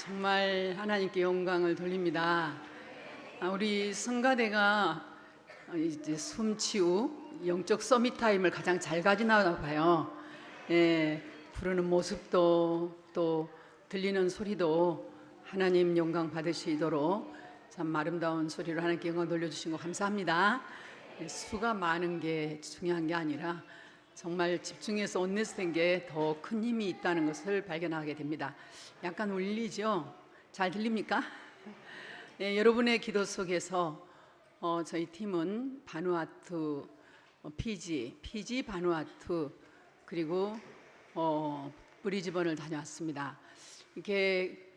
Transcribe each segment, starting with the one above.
정말 하나님께 영광을 돌립니다. 우리 성가대가 이제 숨치우 영적 서밋 타임을 가장 잘 가지나 봐요. 부르는 모습도 또 들리는 소리도 하나님 영광 받으시도록 참 아름다운 소리로 하나님께 영광 돌려주신 거 감사합니다. 수가 많은 게 중요한 게 아니라 정말 집중해서 온네스 된 게 더 큰 힘이 있다는 것을 발견하게 됩니다. 약간 울리죠? 잘 들립니까? 여러분의 기도 속에서 저희 팀은 바누아투, 피지 바누아투 그리고 브리즈번을 다녀왔습니다. 이렇게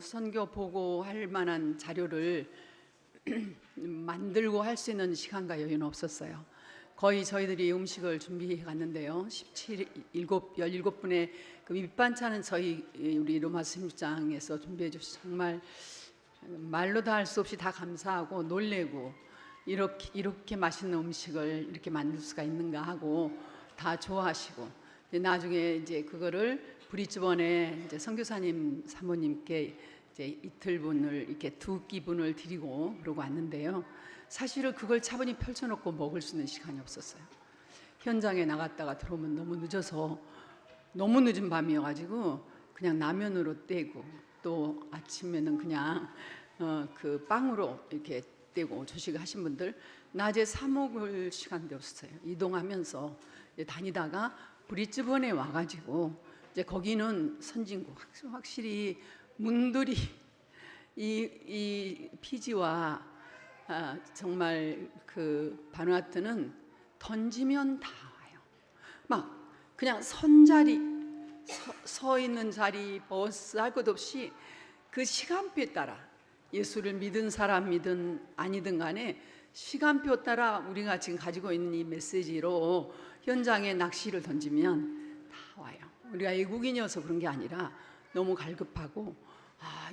선교 보고 할 만한 자료를 만들고 할 수 있는 시간과 여유는 없었어요. 거의 저희들이 음식을 준비해 갔는데요. 17분의 그 밑반찬은 우리 로마 선교장에서 준비해 주셔서 정말 말로 다 할 수 없이 다 감사하고 놀래고 이렇게 맛있는 음식을 이렇게 만들 수가 있는가 하고 다 좋아하시고 나중에 이제 그거를 브리즈번에 이제 선교사님 사모님께 이제 이틀분을 이렇게 2끼분을 드리고 그러고 왔는데요. 사실은 그걸 차분히 펼쳐놓고 먹을 수 있는 시간이 없었어요. 현장에 나갔다가 들어오면 너무 늦어서 너무 늦은 밤이어가지고 그냥 라면으로 떼고 또 아침에는 그냥 그 빵으로 이렇게 떼고 조식을 하신 분들 낮에 사 먹을 시간도 없었어요. 이동하면서 다니다가 브리즈번에 와가지고 이제 거기는 선진국 확실히 문들이 이 피지와 정말 그 바누아투는 던지면 다 와요. 막 그냥 선자리 서 있는 자리 버스 할 것 없이 그 시간표에 따라 예수를 믿은 사람이든 아니든 간에 시간표 따라 우리가 지금 가지고 있는 이 메시지로 현장에 낚시를 던지면 다 와요. 우리가 외국인이어서 그런 게 아니라 너무 갈급하고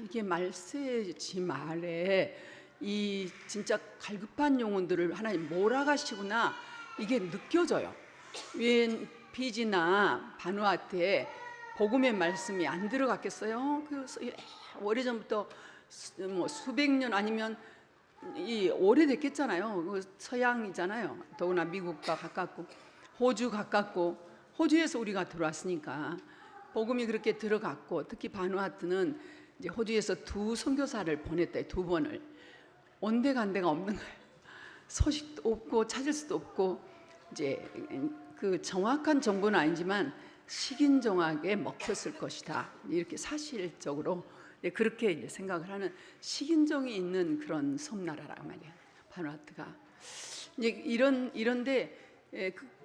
이게 말세지 말에 이 진짜 갈급한 영혼들을 하나님 몰아가시구나 이게 느껴져요. 웬 피지나 바누아투에 복음의 말씀이 안 들어갔겠어요? 그래서 오래전부터 수백 년 아니면 오래됐겠잖아요. 서양이잖아요. 더구나 미국과 가깝고 호주 가깝고 호주에서 우리가 들어왔으니까 복음이 그렇게 들어갔고 특히 바누아투는 이제 호주에서 2 선교사를 보냈대. 2번을 온데간데가 없는 거예요. 소식도 없고 찾을 수도 없고 이제 그 정확한 정보는 아니지만 식인종에게 먹혔을 것이다. 이렇게 사실적으로 그렇게 이제 생각을 하는 식인종이 있는 그런 섬나라란 말이에요. 바누아투가 이제 이런데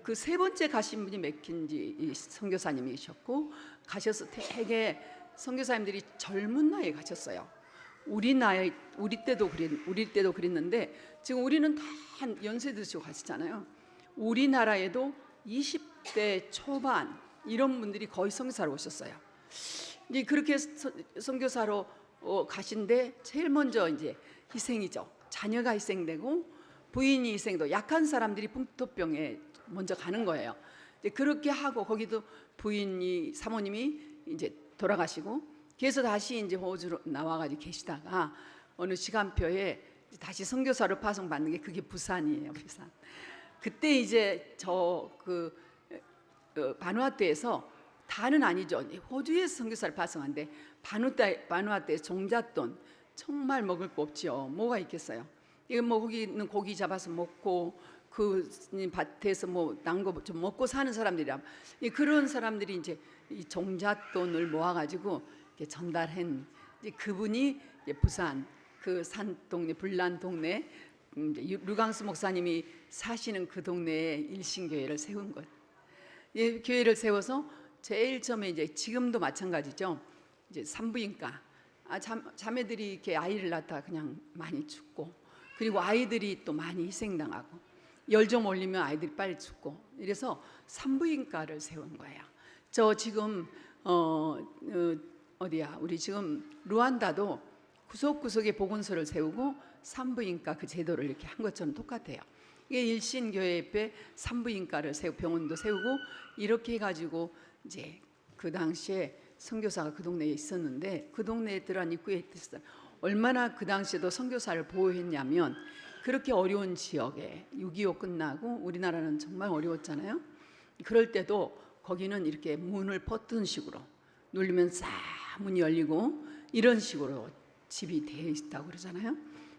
그 3번째 가신 분이 맥킨지 선교사님이셨고 가셔서 되게 선교사님들이 젊은 나이에 가셨어요. 우리 때도 그랬는데 지금 우리는 다 연세 드시고 가시잖아요. 우리나라에도 20대 초반 이런 분들이 거의 선교사로 오셨어요. 이제 그렇게 선교사로 가신데 제일 먼저 이제 희생이죠. 자녀가 희생되고 부인이 희생되고 약한 사람들이 풍토병에 먼저 가는 거예요. 이제 그렇게 하고 거기도 사모님이 이제 돌아가시고 그래서 다시 이제 호주로 나와가지고 계시다가 어느 시간표에 다시 선교사로 파송받는 게 그게 부산이에요. 부산. 그때 이제 바누아투에서 다는 아니죠. 호주에서 선교사를 파송한데 바누아투에서 종잣돈 정말 먹을 거 없지요. 뭐가 있겠어요? 이거 거기는 고기 잡아서 먹고 그 밭에서 난 거 좀 먹고 사는 사람들이라 그런 사람들이 이제 이 종잣돈을 모아가지고 전달한 이제 그분이 이제 부산 그 산 동네 불난 동네 류광수 목사님이 사시는 그 동네에 일신교회를 세운 것. 교회를 세워서 제일 처음에 이제 지금도 마찬가지죠. 이제 산부인과 자매들이 이렇게 아이를 낳다 그냥 많이 죽고 그리고 아이들이 또 많이 희생당하고 열 좀 올리면 아이들이 빨리 죽고 이래서 산부인과를 세운 거예요. 저 지금 우리 지금 루안다도 구석구석에 보건소를 세우고 산부인과 그 제도를 이렇게 한 것처럼 똑같아요. 이게 일신교회 옆에 산부인과를 병원도 세우고 이렇게 해가지고 이제 그 당시에 선교사가 그 동네에 있었는데 그 동네에 들어간 입구에 있었어요. 얼마나 그 당시에도 선교사를 보호했냐면 그렇게 어려운 지역에 6.25 끝나고 우리나라는 정말 어려웠잖아요. 그럴 때도 거기는 이렇게 문을 퍼뜨는 식으로 누르면 싹 문이 열리고 이런 식으로 집이 되어 있다고 그러잖아요.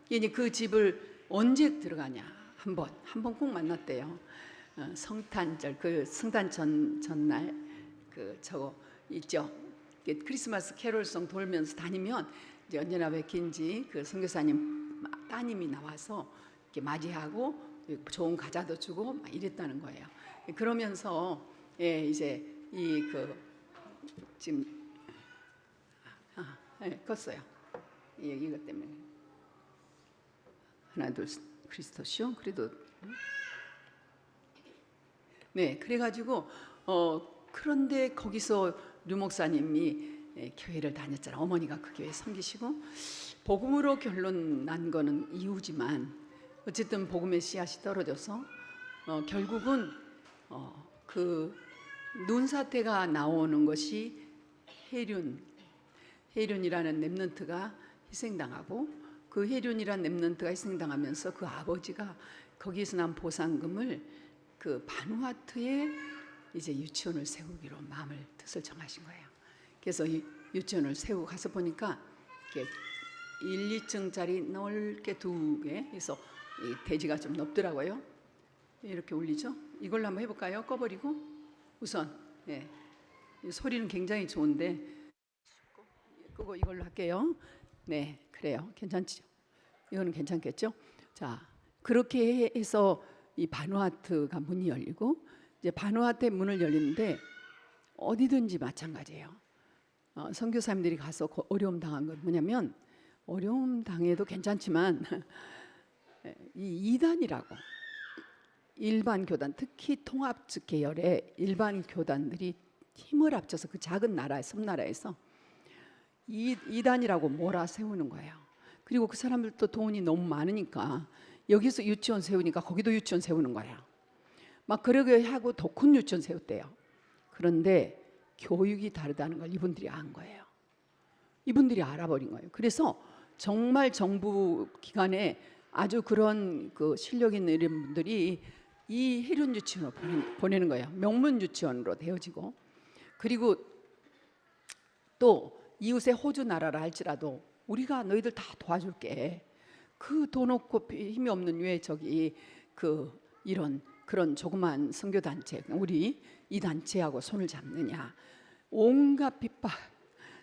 이제 그 집을 언제 들어가냐 한 번 꼭 만났대요. 성탄절 그 성탄 전날 그 저거 있죠. 크리스마스 캐롤송 돌면서 다니면 이제 언제나 뵙긴지 그 선교사님 따님이 나와서 이렇게 맞이하고 좋은 과자도 주고 막 이랬다는 거예요. 그러면서 예, 이제 이 그 지금 껐어요. 이것 때문에 하나 둘 크리스토시오. 그래도 네 그래가지고 그런데 거기서 류 목사님이 교회를 다녔잖아. 어머니가 그 교회 섬기시고 복음으로 결론 난 거는 이후지만 어쨌든 복음의 씨앗이 떨어져서 결국은 그 눈사태가 나오는 것이 해륜이라는 렘넌트가 희생당하고 그 해륜이라는 렘넌트가 희생당하면서 그 아버지가 거기서 난 보상금을 그 바누아투에 이제 유치원을 세우기로 마음을 뜻을 정하신 거예요. 그래서 유치원을 세우고 가서 보니까 이렇게 1, 2층짜리 넓게 2개 해서 이 대지가 좀 높더라고요. 이렇게 올리죠. 이걸로 한번 해볼까요? 꺼버리고 우선 예. 소리는 굉장히 좋은데 끄고 이걸로 할게요. 네, 그래요. 괜찮죠? 이거는 괜찮겠죠? 자, 그렇게 해서 이 바누아투가 문이 열리고 이제 바누아투 문을 열리는데 어디든지 마찬가지예요. 선교사님들이 가서 어려움 당한 건 뭐냐면 어려움 당해도 괜찮지만 이 이단이라고 일반 교단 특히 통합 계열의 일반 교단들이 힘을 합쳐서 그 작은 나라 섬나라에서 이단이라고 몰아세우는 거예요. 그리고 그 사람들도 돈이 너무 많으니까 여기서 유치원 세우니까 거기도 유치원 세우는 거야. 막 그러게 하고 더 큰 유치원 세웠대요. 그런데 교육이 다르다는 걸 이분들이 안 거예요. 이분들이 알아버린 거예요. 그래서 정말 정부 기관에 아주 그런 그 실력 있는 분들이 이 해륜 유치원으로 보내는 거예요. 명문 유치원으로 되어지고 그리고 또 이웃의 호주 나라라 할지라도 우리가 너희들 다 도와줄게. 그 돈 없고 힘이 없는 왜 저기 그 이런 그런 조그만 선교 단체 우리 이 단체하고 손을 잡느냐. 온갖 핍박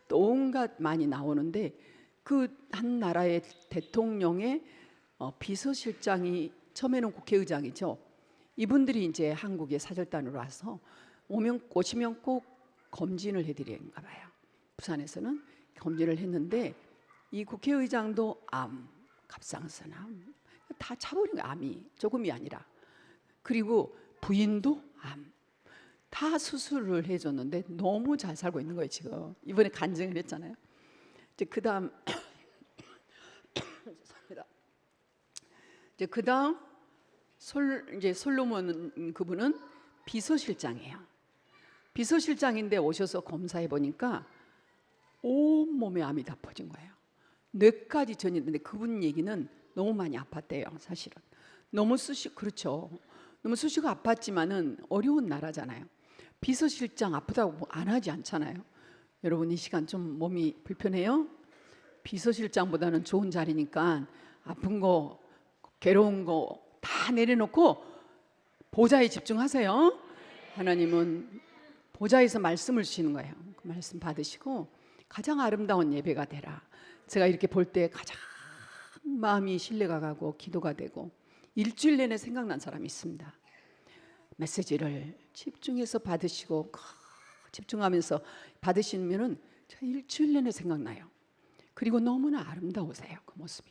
또 온갖 많이 나오는데 그 한 나라의 대통령의 비서실장이 처음에는 국회의장이죠. 이분들이 이제 한국에 사절단으로 와서 오시면 꼭 검진을 해드리는가 봐요. 부산에서는 검진을 했는데 이 국회의장도 암, 갑상선암 다 차버린 거예요. 암이 조금이 아니라. 그리고 부인도 암. 다 수술을 해줬는데 너무 잘 살고 있는 거예요. 지금 이번에 간증을 했잖아요. 이제 그다음 이제 그다음 이제 솔로몬 그분은 비서실장이에요. 비서실장인데 오셔서 검사해 보니까 온 몸에 암이 다 퍼진 거예요. 뇌까지 전이는데 그분 얘기는 너무 많이 아팠대요. 사실은 너무 그렇죠. 너무 수시가 아팠지만은 어려운 나라잖아요. 비서실장 아프다고 뭐 안 하지 않잖아요. 여러분 이 시간 좀 몸이 불편해요? 비서실장보다는 좋은 자리니까 아픈 거, 괴로운 거 다 내려놓고 보좌에 집중하세요. 하나님은 보좌에서 말씀을 주시는 거예요. 그 말씀 받으시고 가장 아름다운 예배가 되라. 제가 이렇게 볼 때 가장 마음이 신뢰가 가고 기도가 되고 일주일 내내 생각난 사람이 있습니다. 메시지를 집중해서 받으시고 집중하면서 받으시면은 일주일 내내 생각나요. 그리고 너무나 아름다우세요. 그 모습이.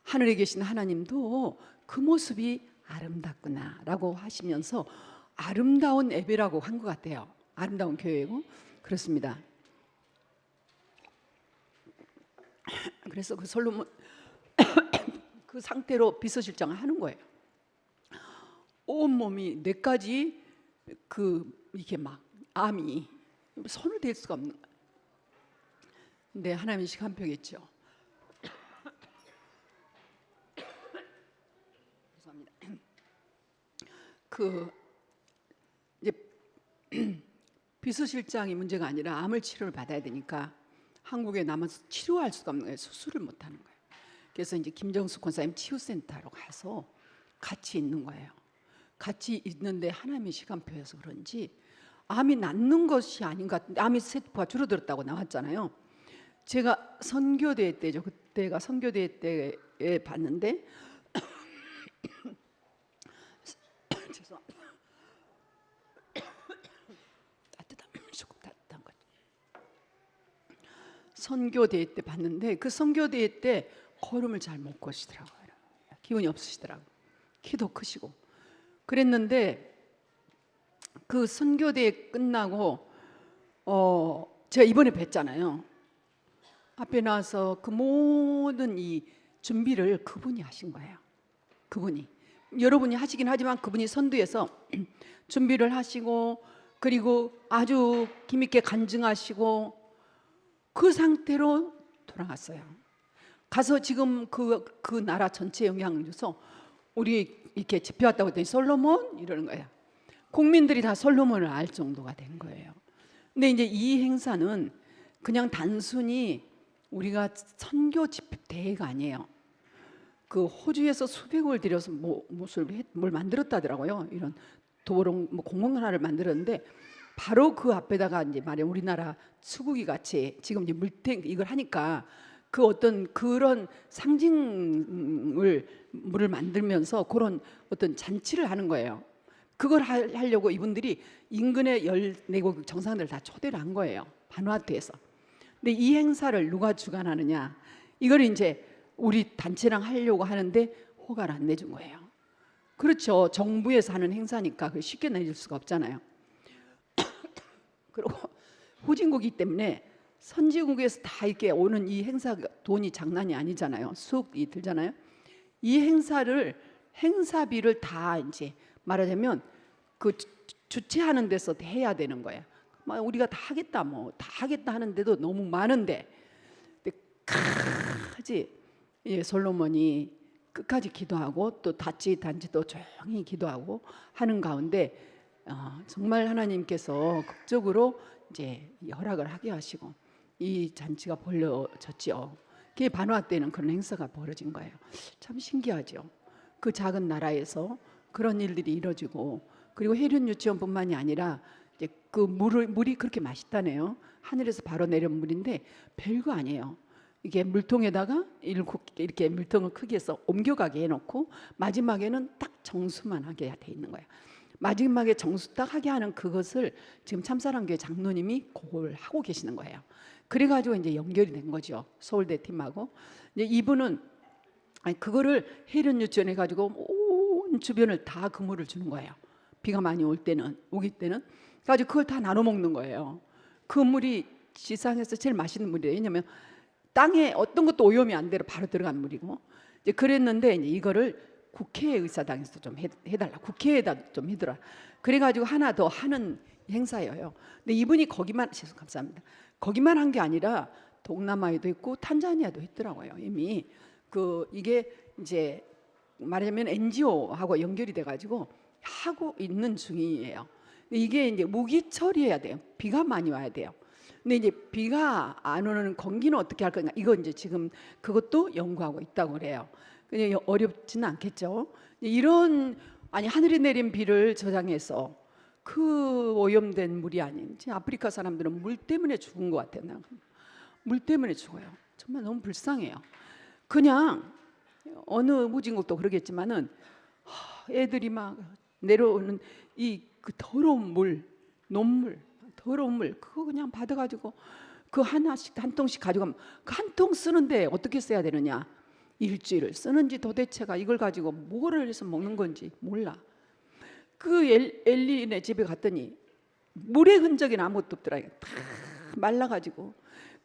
하늘에 계신 하나님도 그 모습이 아름답구나라고 하시면서 아름다운 예배라고 한 것 같아요. 아름다운 교회고 그렇습니다. 그래서 그 솔로몬 그 상태로 비서실장을 하는 거예요. 온 몸이 뇌까지 그 이렇게 막 암이 손을 댈 수가 없는 거예요. 네, 하나님의 시간표겠죠. 죄송합니다. 그 이제 비서실장이 문제가 아니라 암을 치료를 받아야 되니까 한국에 남아서 치료할 수가 없는 거예요. 수술을 못 하는 거예요. 그래서 이제 김정수 권사님 치유센터로 가서 같이 있는 거예요. 같이 있는데 하나님의 시간표여서 그런지 암이 낫는 것이 아닌가. 암이 세포가 줄어들었다고 나왔잖아요. 제가 선교대회 때죠. 그때가 선교대회 때에 봤는데 죄송합니다. 조금 따뜻한 것. 선교대회 때 봤는데 그 선교대회 때 걸음을 잘 못 걷시더라고요. 기운이 없으시더라고요. 키도 크시고 그랬는데 그 선교대회 끝나고 제가 이번에 뵀잖아요. 앞에 나와서 그 모든 이 준비를 그분이 하신 거예요. 그분이 여러분이 하시긴 하지만 그분이 선두에서 준비를 하시고 그리고 아주 힘있게 간증하시고 그 상태로 돌아갔어요. 가서 지금 그 나라 전체 영향을 줘서 우리 이렇게 집회 왔다고 했더니 솔로몬 이러는 거예요. 국민들이 다 솔로몬을 알 정도가 된 거예요. 근데 이제 이 행사는 그냥 단순히 우리가 선교 집회 대회가 아니에요. 그 호주에서 수백억을 들여서 뭘 만들었다더라고요. 이런 도롱 공원 하나를 만들었는데 바로 그 앞에다가 이제 말해 우리나라 수국이 같이 지금 이제 물탱 이걸 하니까 그 어떤 그런 상징을 물을 만들면서 그런 어떤 잔치를 하는 거예요. 그걸 하려고 이분들이 인근의 14개국 정상들 다 초대를 한 거예요. 바누아투에서. 근데 이 행사를 누가 주관하느냐? 이걸 이제 우리 단체랑 하려고 하는데 허가를 안 내준 거예요. 그렇죠. 정부에서 하는 행사니까 쉽게 내줄 수가 없잖아요. 그리고 후진국이기 때문에 선진국에서 다 이렇게 오는 이 행사 돈이 장난이 아니잖아요. 수억이 들잖아요. 이 행사비를 다 이제 말하자면 그 주최하는 데서 해야 되는 거예요. 막 우리가 다 하겠다 다 하겠다 하는데도 너무 많은데 끝까지 솔로몬이 끝까지 기도하고 또 단지도 조용히 기도하고 하는 가운데 정말 하나님께서 극적으로 이제 허락을 하게 하시고 이 잔치가 벌어졌죠. 그게 바누아투 때는 그런 행사가 벌어진 거예요. 참 신기하죠. 그 작은 나라에서 그런 일들이 이루어지고 그리고 해륜 유치원뿐만이 아니라 이제 그 물이 그렇게 맛있다네요. 하늘에서 바로 내려온 물인데 별거 아니에요. 이게 물통에다가 이렇게 물통을 크게 해서 옮겨가게 해놓고 마지막에는 딱 정수만 하게 돼 있는 거예요. 마지막에 정수 딱 하게 하는 그것을 지금 참사랑교회 장로님이 그걸 하고 계시는 거예요. 그래가지고 이제 연결이 된 거죠. 서울대 팀하고. 이제 이분은 그거를 해련 유치원 해가지고 온 주변을 다 그물을 주는 거예요. 비가 많이 오기 때는 가지고 그걸 다 나눠 먹는 거예요. 그 물이 지상에서 제일 맛있는 물이에요. 왜냐하면 땅에 어떤 것도 오염이 안 되려 바로 들어간 물이고. 이제 그랬는데 이제 이거를 국회의사당에서 좀 해달라. 국회에다 좀 해더라. 그래가지고 하나 더 하는 행사예요. 근데 이분이 감사합니다. 거기만 한 게 아니라 동남아에도 있고 탄자니아도 있더라고요. 이미 이게 이제 말하자면 NGO하고 연결이 돼가지고 하고 있는 중이에요. 이게 이제 무기 처리해야 돼요. 비가 많이 와야 돼요. 근데 이제 비가 안 오는 건기는 어떻게 할 건가? 이거 이제 지금 그것도 연구하고 있다고 그래요. 그냥 어렵지는 않겠죠. 하늘이 내린 비를 저장해서 그 오염된 물이 아닌 아프리카 사람들은 물 때문에 죽은 것 같아요. 물 때문에 죽어요. 정말 너무 불쌍해요. 그냥 어느 무진국도 그러겠지만은 애들이 막 내려오는 그 더러운 물, 논물, 더러운 물 그거 그냥 받아가지고 그 하나씩 한 통씩 가져가면 그 한 통 쓰는데 어떻게 써야 되느냐? 일주일을 쓰는지 도대체가 이걸 가지고 뭐를 해서 먹는 건지 몰라. 그 엘리네 집에 갔더니 물의 흔적이 아무것도 없더라. 다 말라가지고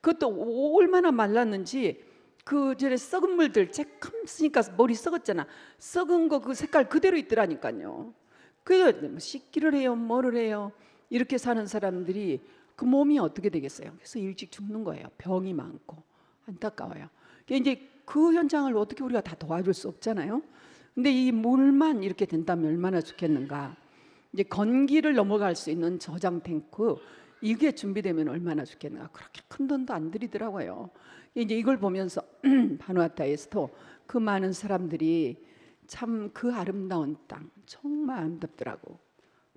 그것도 얼마나 말랐는지 그 전에 썩은 물들 쬐끔 쓰니까 머리 썩었잖아. 썩은 거 그 색깔 그대로 있더라니까요. 그 씻기를 해요, 뭐를 해요. 이렇게 사는 사람들이 그 몸이 어떻게 되겠어요? 그래서 일찍 죽는 거예요. 병이 많고 안타까워요. 이제 그 현장을 어떻게 우리가 다 도와줄 수 없잖아요. 근데 이 물만 이렇게 된다면 얼마나 좋겠는가. 이제 건기를 넘어갈 수 있는 저장 탱크 이게 준비되면 얼마나 좋겠는가. 그렇게 큰 돈도 안 들이더라고요. 이제 이걸 보면서 바누아투에서도 그 많은 사람들이 참 그 아름다운 땅 정말 아름답더라고.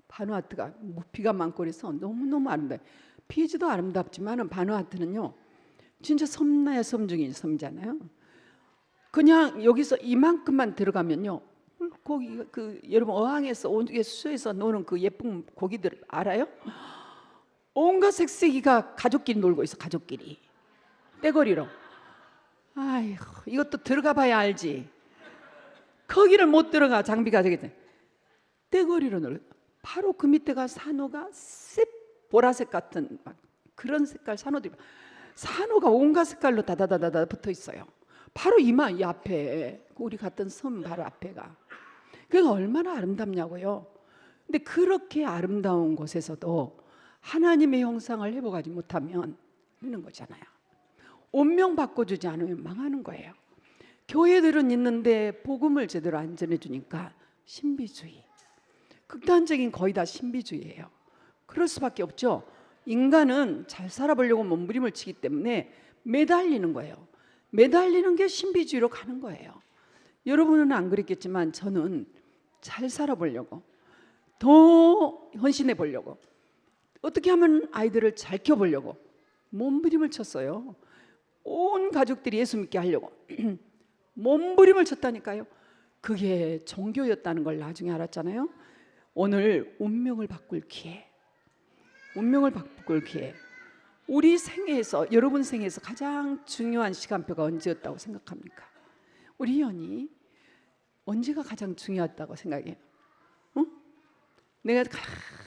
바누아투가 비가 많고 그래서 너무너무 아름다워요. 피지도 아름답지만 바누아투는요 진짜 섬나의 섬 중에 섬이잖아요. 그냥 여기서 이만큼만 들어가면요 거기 그 여러분 어항에서 수에서 노는 그 예쁜 고기들 알아요? 온갖 색색이가 가족끼리 놀고 있어. 가족끼리 떼거리로. 아이고 이것도 들어가 봐야 알지. 거기를 못 들어가. 장비가 되겠네. 떼거리로 놀. 바로 그 밑에가 산호가 보라색 같은 막 그런 색깔 산호들이 산호가 온갖 색깔로 다다다다다 붙어 있어요. 바로 이 앞에 우리 갔던 섬 바로 앞에가. 그러니까 얼마나 아름답냐고요. 근데 그렇게 아름다운 곳에서도 하나님의 형상을 회복하지 못하면 되는 거잖아요. 운명 바꿔주지 않으면 망하는 거예요. 교회들은 있는데 복음을 제대로 안 전해주니까 신비주의, 극단적인 거의 다 신비주의예요. 그럴 수밖에 없죠. 인간은 잘 살아보려고 몸부림을 치기 때문에 매달리는 거예요. 매달리는 게 신비주의로 가는 거예요. 여러분은 안 그랬겠지만 저는 잘 살아보려고, 더 헌신해 보려고, 어떻게 하면 아이들을 잘 키워보려고 몸부림을 쳤어요. 온 가족들이 예수 믿게 하려고 몸부림을 쳤다니까요. 그게 종교였다는 걸 나중에 알았잖아요. 오늘 운명을 바꿀 기회, 운명을 바꿀 기회. 우리 생애에서, 여러분 생애에서 가장 중요한 시간표가 언제였다고 생각합니까? 우리 연이 언제가 가장 중요했다고 생각해요? 응? 내가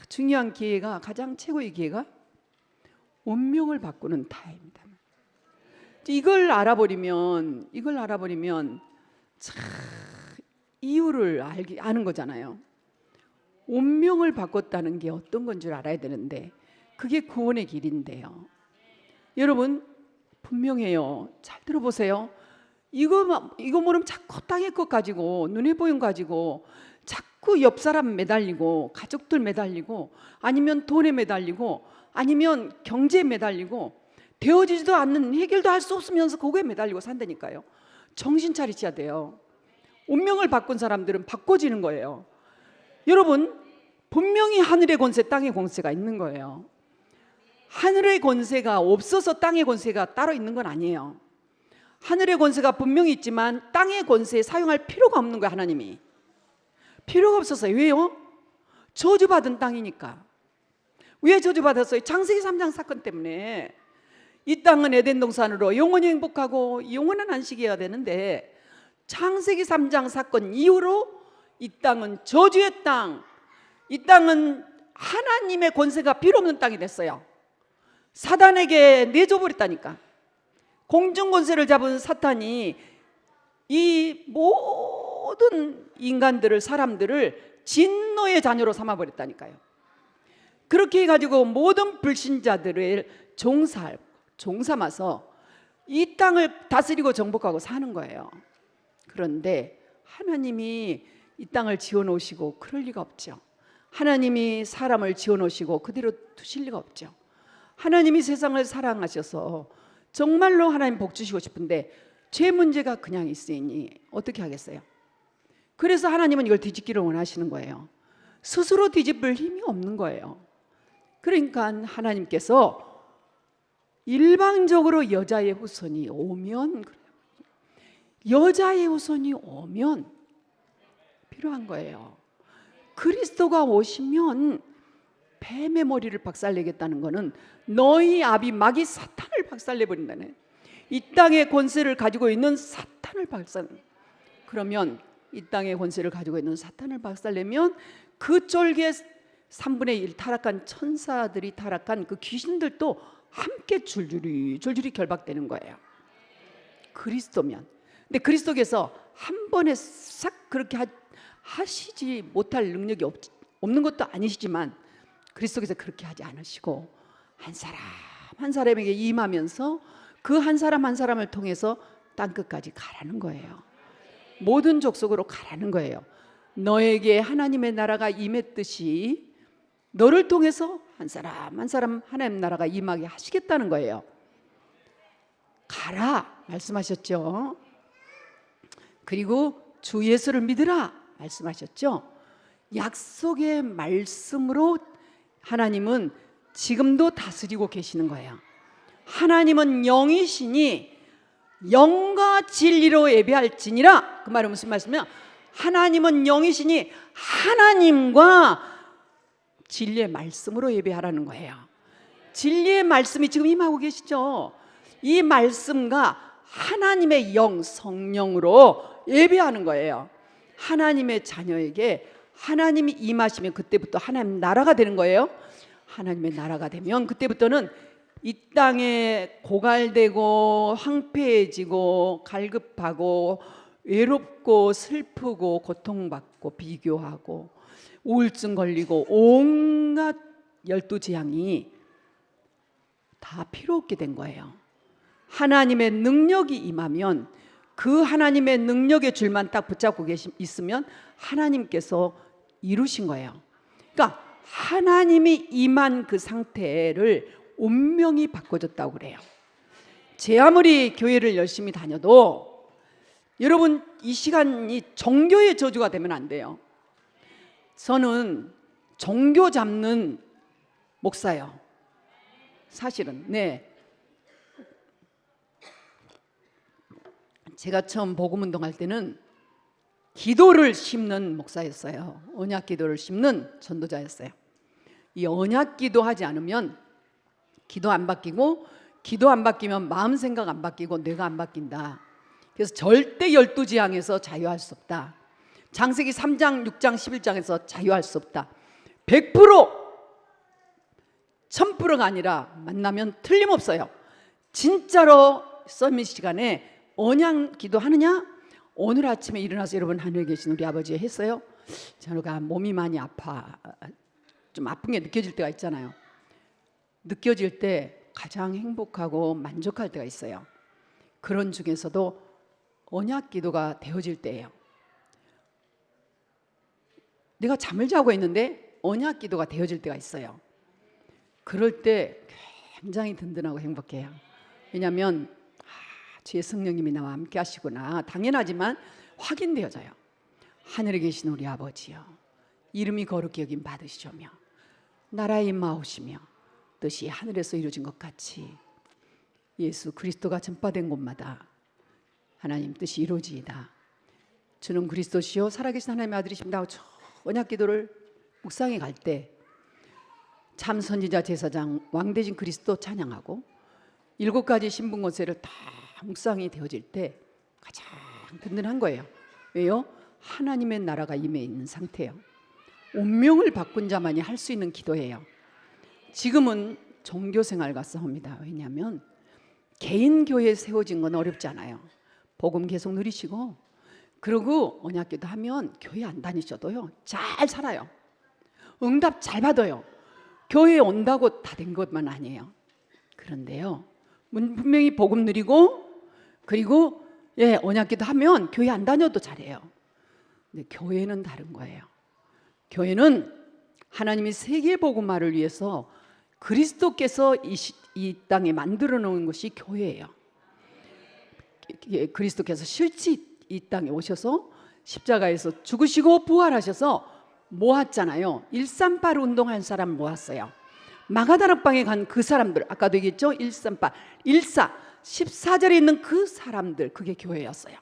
중요한 기회가, 가장 최고의 기회가 운명을 바꾸는 타임이다. 이걸 알아버리면 참 이유를 아는 거잖아요. 운명을 바꿨다는 게 어떤 건 줄 알아야 되는데 그게 구원의 길인데요. 여러분 분명해요. 잘 들어보세요. 이거 모르면 자꾸 땅의 것 가지고, 눈에 보이는 거 가지고 자꾸 옆 사람 매달리고, 가족들 매달리고, 아니면 돈에 매달리고, 아니면 경제에 매달리고, 되어지지도 않는, 해결도 할 수 없으면서 그거에 매달리고 산다니까요. 정신 차리셔야 돼요. 운명을 바꾼 사람들은 바꿔지는 거예요. 여러분 분명히 하늘의 권세, 땅의 권세가 있는 거예요. 하늘의 권세가 없어서 땅의 권세가 따로 있는 건 아니에요. 하늘의 권세가 분명히 있지만 땅의 권세에 사용할 필요가 없는 거예요. 하나님이 필요가 없어서. 왜요? 저주받은 땅이니까. 왜 저주받았어요? 창세기 3장 사건 때문에. 이 땅은 에덴 동산으로 영원히 행복하고 영원한 안식이어야 되는데 창세기 3장 사건 이후로 이 땅은 저주의 땅, 이 땅은 하나님의 권세가 필요 없는 땅이 됐어요. 사단에게 내줘버렸다니까. 공중 권세를 잡은 사탄이 이 모든 인간들을, 사람들을 진노의 자녀로 삼아버렸다니까요. 그렇게 해가지고 모든 불신자들을 종삼아서 이 땅을 다스리고 정복하고 사는 거예요. 그런데 하나님이 이 땅을 지어놓으시고 그럴 리가 없죠. 하나님이 사람을 지어놓으시고 그대로 두실 리가 없죠. 하나님이 세상을 사랑하셔서 정말로 하나님 복 주시고 싶은데 죄 문제가 그냥 있으니 어떻게 하겠어요? 그래서 하나님은 이걸 뒤집기를 원하시는 거예요. 스스로 뒤집을 힘이 없는 거예요. 그러니까 하나님께서 일방적으로 여자의 후손이 오면, 여자의 후손이 오면 필요한 거예요. 그리스도가 오시면 뱀의 머리를 박살내겠다는 것은 너희 아비 마귀 사탄을 박살내버린다네. 이 땅의 권세를 가지고 있는 사탄을 그러면 이 땅의 권세를 가지고 있는 사탄을 박살내면 그 쫄개 3분의 1 타락한 천사들이, 타락한 그 귀신들도 함께 줄줄이 결박되는 거예요. 그리스도면. 근데 그리스도께서 한 번에 싹 그렇게 하시지 못할 능력이 없는 것도 아니시지만 그리스도께서 그렇게 하지 않으시고 한 사람 한 사람에게 임하면서 그 한 사람 한 사람을 통해서 땅끝까지 가라는 거예요. 모든 족속으로 가라는 거예요. 너에게 하나님의 나라가 임했듯이 너를 통해서 한 사람 한 사람 하나님 나라가 임하게 하시겠다는 거예요. 가라 말씀하셨죠. 그리고 주 예수를 믿으라 말씀하셨죠. 약속의 말씀으로 하나님은 지금도 다스리고 계시는 거예요. 하나님은 영이시니 영과 진리로 예배할지니라. 그 말은 무슨 말씀이냐? 하나님은 영이시니 하나님과 진리의 말씀으로 예배하라는 거예요. 진리의 말씀이 지금 임하고 계시죠. 이 말씀과 하나님의 영 성령으로 예배하는 거예요. 하나님의 자녀에게 하나님이 임하시면 그때부터 하나님 나라가 되는 거예요. 하나님의 나라가 되면 그때부터는 이 땅에 고갈되고 황폐해지고 갈급하고 외롭고 슬프고 고통받고 비교하고 우울증 걸리고 온갖 12재앙이 다 필요 없게 된 거예요. 하나님의 능력이 임하면 그 하나님의 능력의 줄만 딱 붙잡고 있으면 하나님께서 이루신 거예요. 그러니까 하나님이 임한 그 상태를 운명이 바꿔줬다고 그래요. 제 아무리 교회를 열심히 다녀도 여러분 이 시간이 종교의 저주가 되면 안 돼요. 저는 종교 잡는 목사예요. 사실은 네. 제가 처음 복음운동할 때는 기도를 심는 목사였어요. 언약 기도를 심는 전도자였어요. 이 언약 기도하지 않으면 기도 안 바뀌고 기도 안 바뀌면 마음 생각 안 바뀌고 뇌가 안 바뀐다. 그래서 절대 12재앙에서 자유할 수 없다. 창세기 3장, 6장, 11장에서 자유할 수 없다. 100% 1000%가 아니라 만나면 틀림없어요. 진짜로 서밋 시간에 언약 기도하느냐? 오늘 아침에 일어나서 여러분 하늘에 계신 우리 아버지 했어요? 저가 몸이 많이 아파 좀 아픈 게 느껴질 때가 있잖아요. 느껴질 때 가장 행복하고 만족할 때가 있어요. 그런 중에서도 언약 기도가 되어질 때예요. 내가 잠을 자고 있는데 언약 기도가 되어질 때가 있어요. 그럴 때 굉장히 든든하고 행복해요. 왜냐하면 주의 성령님이 나와 함께 하시구나 당연하지만 확인되어져요. 하늘에 계신 우리 아버지여 이름이 거룩히 여김 받으시오며 나라의 임하오시며 뜻이 하늘에서 이루어진 것 같이 예수 그리스도가 전파된 곳마다 하나님 뜻이 이루어지이다. 주는 그리스도시요 살아계신 하나님의 아들이십니다 하고 언약 기도를 묵상해 갈 때 참 선지자 제사장 왕대신 그리스도 찬양하고 7가지 신분권세를 다 묵상이 되어질 때 가장 든든한 거예요. 왜요? 하나님의 나라가 임해 있는 상태예요. 운명을 바꾼 자만이 할 수 있는 기도예요. 지금은 종교생활과 싸웁니다. 왜냐하면 개인 교회에 세워진 건 어렵지 않아요. 복음 계속 누리시고 그리고 언약기도 하면 교회 안 다니셔도요 잘 살아요. 응답 잘 받아요. 교회에 온다고 다 된 것만 아니에요. 그런데요 분명히 복음 누리고 그리고 언약기도 하면 교회 안 다녀도 잘해요. 근데 교회는 다른 거예요. 교회는 하나님이 세계 복음화를 위해서 그리스도께서 이 땅에 만들어 놓은 것이 교회예요. 그리스도께서 실제 이 땅에 오셔서 십자가에서 죽으시고 부활하셔서 모았잖아요. 138 운동한 사람 모았어요. 마가다락방에 간 그 사람들 아까도 얘기했죠. 138, 14절에 있는 그 사람들 그게 교회였어요.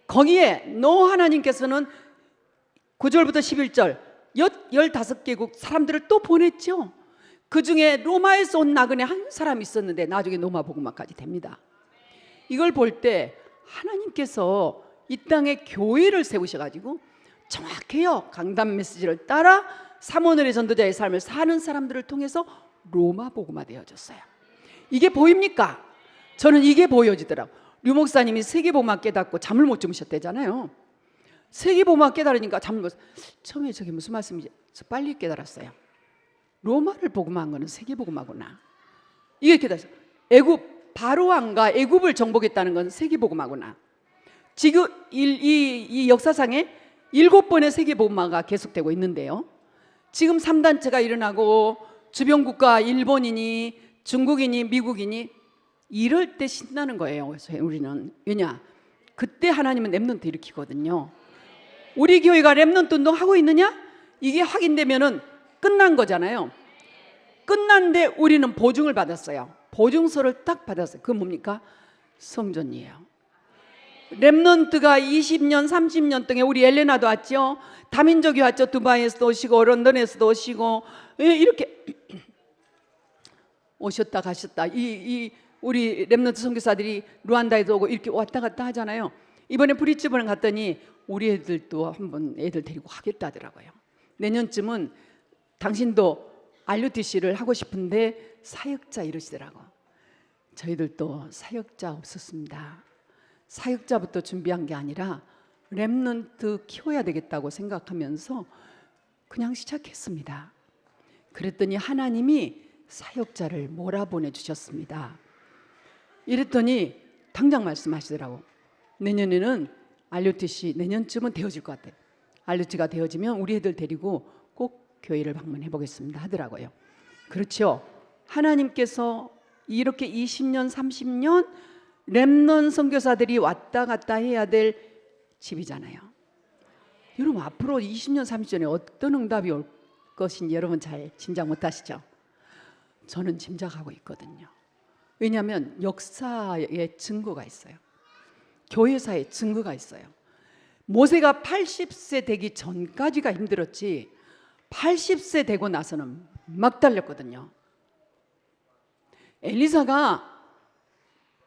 거기에 노 하나님께서는 9절부터 11절 15개국 사람들을 또 보냈죠. 그 중에 로마에서 온 나그네 한 사람이 있었는데 나중에 로마 복음화까지 됩니다. 이걸 볼 때 하나님께서 이 땅에 교회를 세우셔가지고 정확해요. 강단 메시지를 따라 사모넬의 전도자의 삶을 사는 사람들을 통해서 로마 복음화 되어졌어요. 이게 보입니까? 저는 이게 보여지더라고요. 류 목사님이 세계복음화 깨닫고 잠을 못 주무셨대잖아요. 세계복음화 깨달으니까 잠을 못. 처음에 저게 무슨 말씀인지 빨리 깨달았어요. 로마를 복음화한 거는 세계복음화구나. 이게 이렇게 돼서 애굽 바로 왕과 애굽을 정복했다는 건 세계복음화구나. 지금 이 역사상에 7번의 세계복음화가 계속되고 있는데요. 지금 3단체가 일어나고 주변 국가 일본이니 중국이니 미국이니 이럴 때 신나는 거예요. 우리는. 왜냐? 그때 하나님은 렘넌트 일으키거든요. 우리 교회가 렘넌트 운동하고 있느냐? 이게 확인되면은 끝난 거잖아요. 끝났는데 우리는 보증을 받았어요. 보증서를 딱 받았어요. 그건 뭡니까? 성전이에요. 렘넌트가 20년 30년 동안 우리 엘레나도 왔죠. 다민족이 왔죠. 두바이에서도 오시고 런던에서도 오시고 이렇게 오셨다 가셨다. 우리 렘넌트 선교사들이 루안다에도 오고 이렇게 왔다 갔다 하잖아요. 이번에 브리즈번에 갔더니 우리 애들도 한번 애들 데리고 가겠다 하더라고요. 내년쯤은 당신도 RUTC를 하고 싶은데 사역자 이러시더라고. 저희들도 사역자 없었습니다. 사역자부터 준비한 게 아니라 렘넌트 키워야 되겠다고 생각하면서 그냥 시작했습니다. 그랬더니 하나님이 사역자를 몰아보내 주셨습니다. 이랬더니 당장 말씀하시더라고. 내년에는 RUTC 내년쯤은 되어질 것 같아요. RUTC가 되어지면 우리 애들 데리고 꼭 교회를 방문해 보겠습니다 하더라고요. 그렇죠. 하나님께서 이렇게 20년 30년 렘넌트 선교사들이 왔다 갔다 해야 될 집이잖아요. 여러분 앞으로 20년 30년에 어떤 응답이 올 것인지 여러분 잘 짐작 못하시죠? 저는 짐작하고 있거든요. 왜냐하면 역사에 증거가 있어요. 교회사에 증거가 있어요. 모세가 80세 되기 전까지가 힘들었지 80세 되고 나서는 막 달렸거든요. 엘리사가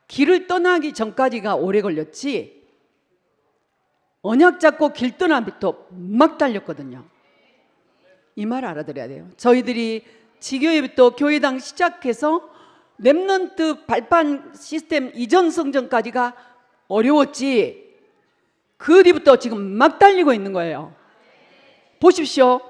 길을 떠나기 전까지가 오래 걸렸지 언약 잡고 길 떠나부터 막 달렸거든요. 이 말 알아들어야 돼요. 저희들이 지교회부터 교회당 시작해서 렘넌트 발판 시스템 이전 성전까지가 어려웠지 그 뒤부터 지금 막 달리고 있는 거예요. 보십시오.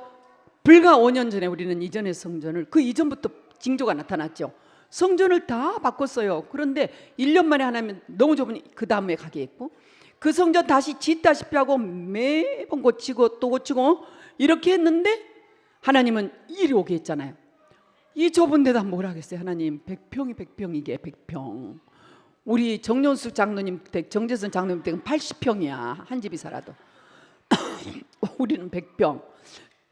불과 5년 전에 우리는 이전의 성전을 그 이전부터 징조가 나타났죠. 성전을 다 바꿨어요. 그런데 1년 만에 하나면 너무 좁으니 그 다음에 가게 했고 그 성전 다시 짓다시피 하고 매번 고치고 또 고치고 이렇게 했는데 하나님은 일이 오게 했잖아요. 이 좁은 데다 뭘 하겠어요. 하나님 100평이 100평이게 100평. 우리 정연수 장로님 댁 정재선 장로님 댁은 80평이야. 한 집이 살아도. 우리는 100평.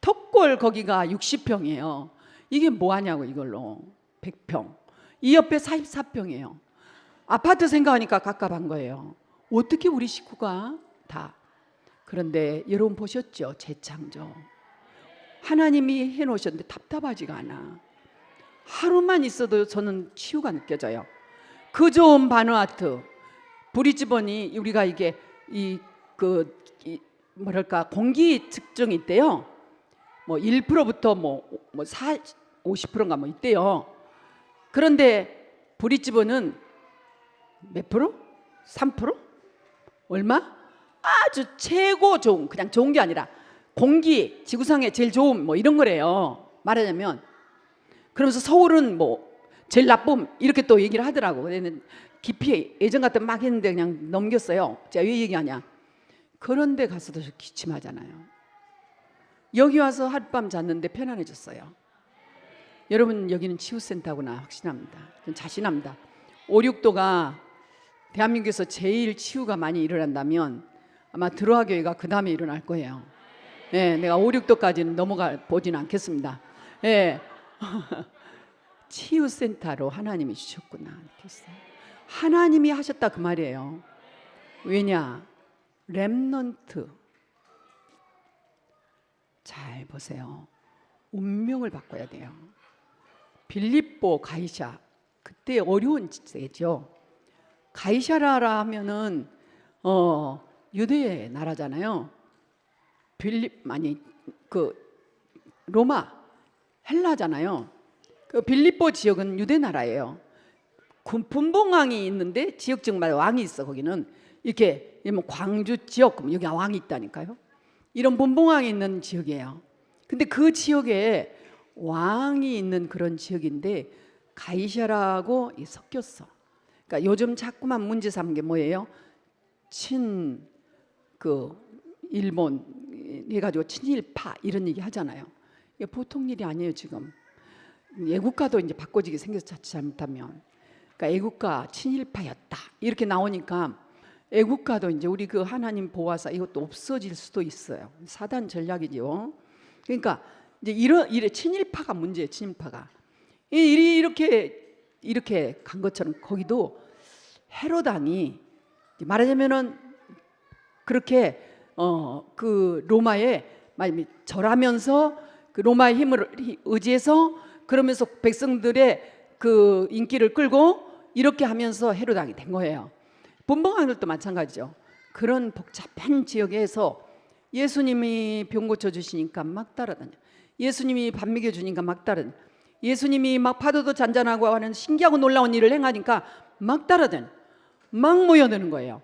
턱골 거기가 60평이에요. 이게 뭐 하냐고 이걸로 100평. 이 옆에 44평이에요. 아파트 생각하니까 갑갑한 거예요. 어떻게 우리 식구가 다. 그런데 여러분 보셨죠? 재창조. 하나님이 해놓으셨는데 답답하지가 않아. 하루만 있어도 저는 치유가 느껴져요. 그 좋은 바누아투 브리즈번이 우리가 이게 뭐랄까 공기 측정이 있대요. 뭐 1%부터 뭐 50%인가 뭐 있대요. 그런데 브리즈번은 몇 프로? 3%? 얼마? 아주 최고 좋은, 그냥 좋은 게 아니라 공기 지구상에 제일 좋은 뭐 이런 거래요. 말하자면. 그러면서 서울은 뭐 제일 나쁨 이렇게 또 얘기를 하더라고. 근데 깊이 예전 같으면 막 했는데 그냥 넘겼어요. 제가 왜 얘기하냐? 그런데 가서도 기침하잖아요. 여기 와서 하룻밤 잤는데 편안해졌어요. 여러분 여기는 치유센터구나 확신합니다. 전 자신합니다. 5, 6도가 대한민국에서 제일 치유가 많이 일어난다면 아마 드로아 교회가 그 다음에 일어날 거예요. 네, 내가 5, 6도까지는 넘어가 보지는 않겠습니다. 네. 치유센터로 하나님이 주셨구나. 하나님이 하셨다 그 말이에요. 왜냐? 렘넌트. 잘 보세요. 운명을 바꿔야 돼요. 빌립보 가이샤 그때 어려운 시대죠. 가이샤라라 하면은 유대 나라잖아요. 로마 헬라잖아요. 그 빌립보 지역은 유대 나라예요. 분봉왕이 있는데 지역적마다 왕이 있어. 거기는 이렇게 광주 지역 여기 왕이 있다니까요. 이런 분봉왕이 있는 지역이에요. 근데 그 지역에 왕이 있는 그런 지역인데 가이샤라고 섞였어. 그러니까 요즘 자꾸만 문제 삼는 게 뭐예요? 일본 해가지고 친일파 이런 얘기 하잖아요. 이게 보통 일이 아니에요 지금. 애국가도 이제 바꿔지게 생겨서 자칫 잘못하면, 그러니까 애국가 친일파였다 이렇게 나오니까 애국가도 이제 우리 그 하나님 보호하사 이것도 없어질 수도 있어요. 사단 전략이죠. 그러니까 이제 이래 친일파가 문제예요. 친일파가 이렇게 간 것처럼 거기도 헤로당이 말하자면은 그렇게 그 로마에 절하면서 그 로마의 힘을 의지해서 그러면서 백성들의 그 인기를 끌고 이렇게 하면서 헤로당이 된 거예요. 분봉왕들도 마찬가지죠. 그런 복잡한 지역에서 예수님이 병 고쳐 주시니까 막 따라다녀. 예수님이 밥 먹여 주니까 막 따라다녀. 예수님이 막 파도도 잔잔하고 하는 신기하고 놀라운 일을 행하니까 막 따라다녀. 막 모여드는 거예요.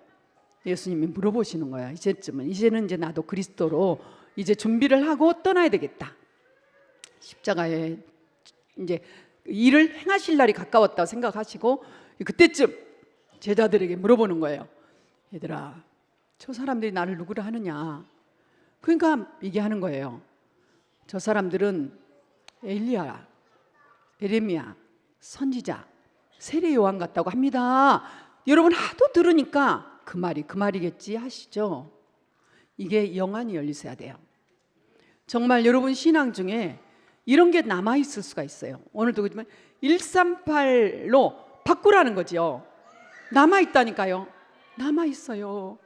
예수님이 물어보시는 거야. 이제는 이제 나도 그리스도로 이제 준비를 하고 떠나야 되겠다. 십자가에 이제 일을 행하실 날이 가까웠다고 생각하시고 그때쯤 제자들에게 물어보는 거예요. 얘들아, 저 사람들이 나를 누구라 하느냐? 그러니까 이게 하는 거예요. 저 사람들은 엘리야, 에레미야, 선지자, 세례 요한 같다고 합니다. 여러분 하도 들으니까 그 말이겠지 하시죠. 이게 영안이 열리셔야 돼요. 정말 여러분 신앙 중에 이런 게 남아 있을 수가 있어요. 오늘도 그렇지만 138로 바꾸라는 거죠. 남아 있다니까요. 남아 있어요.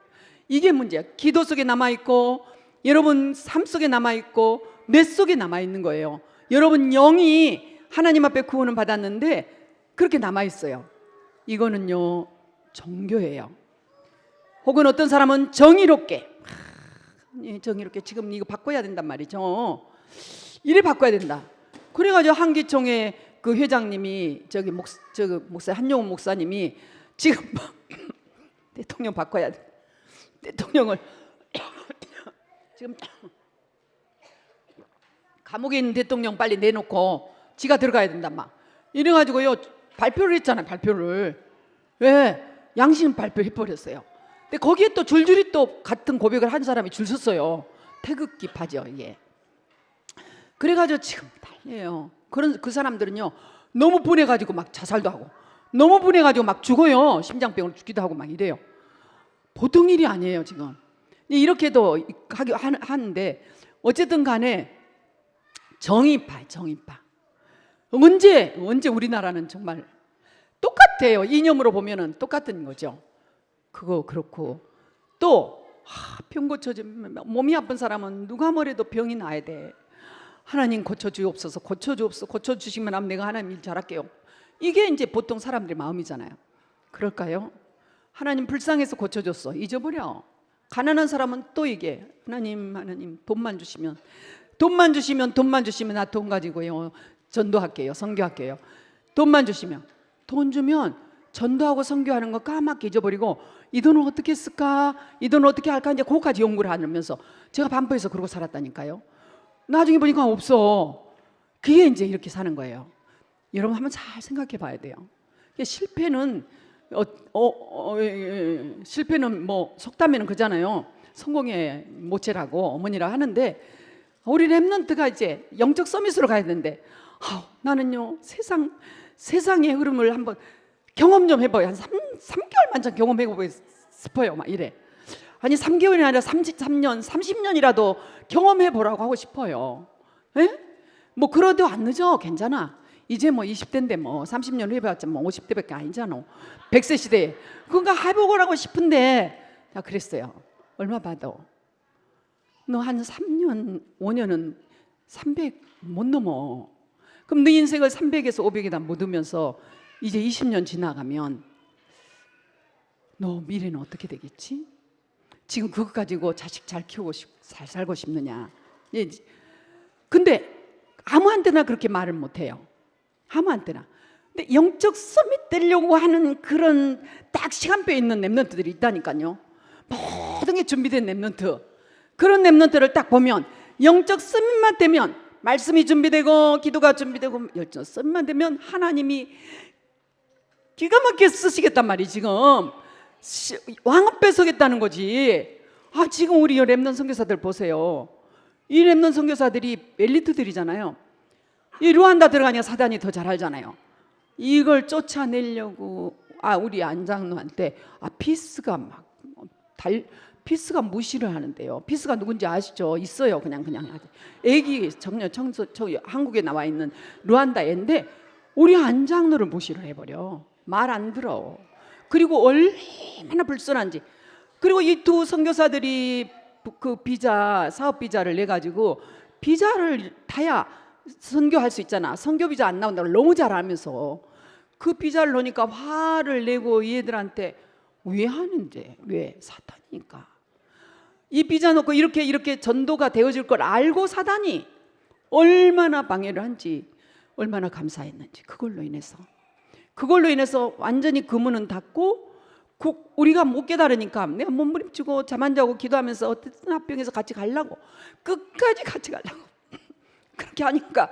이게 문제야. 기도 속에 남아 있고 여러분 삶 속에 남아 있고 뇌 속에 남아 있는 거예요. 여러분 영이 하나님 앞에 구원을 받았는데 그렇게 남아 있어요. 이거는요 종교예요. 혹은 어떤 사람은 정의롭게 지금 이거 바꿔야 된단 말이죠. 이래 바꿔야 된다. 그래가지고 한기총회 그 회장님이 목사 한용운 목사님이 지금 대통령 바꿔야 돼. 대통령을 지금 감옥에 있는 대통령 빨리 내놓고 지가 들어가야 된다 막 이래가지고요 발표를 했잖아요. 발표를 왜 양심 발표해버렸어요. 근데 거기에 또 줄줄이 또 같은 고백을 한 사람이 줄 섰어요. 태극기파죠 이게. 그래가지고 지금 난리예요. 그 사람들은요 너무 분해가지고 막 자살도 하고 너무 분해가지고 막 죽어요. 심장병으로 죽기도 하고 막 이래요. 보통 일이 아니에요 지금. 이렇게도 하는데 어쨌든 간에 정의파. 언제 우리나라는 정말 똑같아요. 이념으로 보면은 똑같은 거죠. 그거 그렇고 또 병 고쳐주면 몸이 아픈 사람은 누가 뭐래도 병이 나야 돼. 하나님 고쳐주옵소서. 고쳐주시면 하면 내가 하나님 일 잘할게요. 이게 이제 보통 사람들의 마음이잖아요. 그럴까요? 하나님 불쌍해서 고쳐줬어. 잊어버려. 가난한 사람은 또 이게 하나님 돈만 주시면 나 돈 가지고요 전도할게요. 선교할게요. 돈만 주시면 돈 주면 전도하고 선교하는 거 까맣게 잊어버리고 이 돈을 어떻게 쓸까? 이 돈을 어떻게 할까? 이제 그거까지 연구를 하면서 제가 반포에서 그러고 살았다니까요. 나중에 보니까 없어. 그게 이제 이렇게 사는 거예요. 여러분 한번 잘 생각해 봐야 돼요. 실패는 뭐 속담에는 그잖아요. 성공의 모체라고 어머니라 하는데 우리 랩런트가 이제 영적 서밋으로 가야 되는데 나는요 세상의 흐름을 한번 경험 좀 해봐요. 한 3개월만 좀 경험해보고 싶어요. 막 이래. 아니 3개월이 아니라 33년 30년이라도 경험해보라고 하고 싶어요. 에? 뭐 그러도 안 늦어. 괜찮아. 이제 뭐 20대인데 뭐 30년 해봤자 뭐 50대밖에 아니잖아. 100세 시대에 그러니까 해보고 싶은데 나 그랬어요. 얼마 받아? 너 한 3년 5년은 300 못 넘어. 그럼 네 인생을 300에서 500에다 묻으면서 이제 20년 지나가면 너 미래는 어떻게 되겠지? 지금 그거 가지고 자식 잘 키우고 잘 살고 싶느냐? 근데 아무한테나 그렇게 말을 못해요. 아무한테나. 근데 영적 서밋 되려고 하는 그런 딱 시간표에 있는 랩런트들이 있다니까요. 모든 게 준비된 랩런트. 그런 랩런트를 딱 보면 영적 서밋만 되면 말씀이 준비되고 기도가 준비되고 열정 씀만 되면 하나님이 기가 막히게 쓰시겠단 말이지. 지금 왕 앞에 서겠다는 거지. 지금 우리 렘넌트 선교사들 보세요. 이 렘넌트 선교사들이 엘리트들이잖아요. 이 루안다 들어가니까 사단이 더 잘 알잖아요. 이걸 쫓아내려고 우리 안장로한테 피스가 무시를 하는데요. 피스가 누군지 아시죠? 있어요. 그냥 애기 청소 한국에 나와 있는 루안다 애인데 우리 안장로를 무시를 해버려. 말 안 들어. 그리고 얼마나 불순한지. 그리고 이 두 선교사들이 그 사업 비자를 내 가지고 비자를 타야 선교할 수 있잖아. 선교 비자 안 나온다고 너무 잘 알면서 그 비자를 넣으니까 화를 내고 얘들한테 왜 하는데? 왜? 사탄이니까. 이 비자 놓고 이렇게 전도가 되어질 걸 알고 사단이 얼마나 방해를 한지, 얼마나 감사했는지. 그걸로 인해서 완전히 그 문은 닫고 우리가 못 깨달으니까 내가 몸부림치고 잠 안 자고 기도하면서 어쨌든 합병해서 같이 가려고, 끝까지 같이 가려고 그렇게 하니까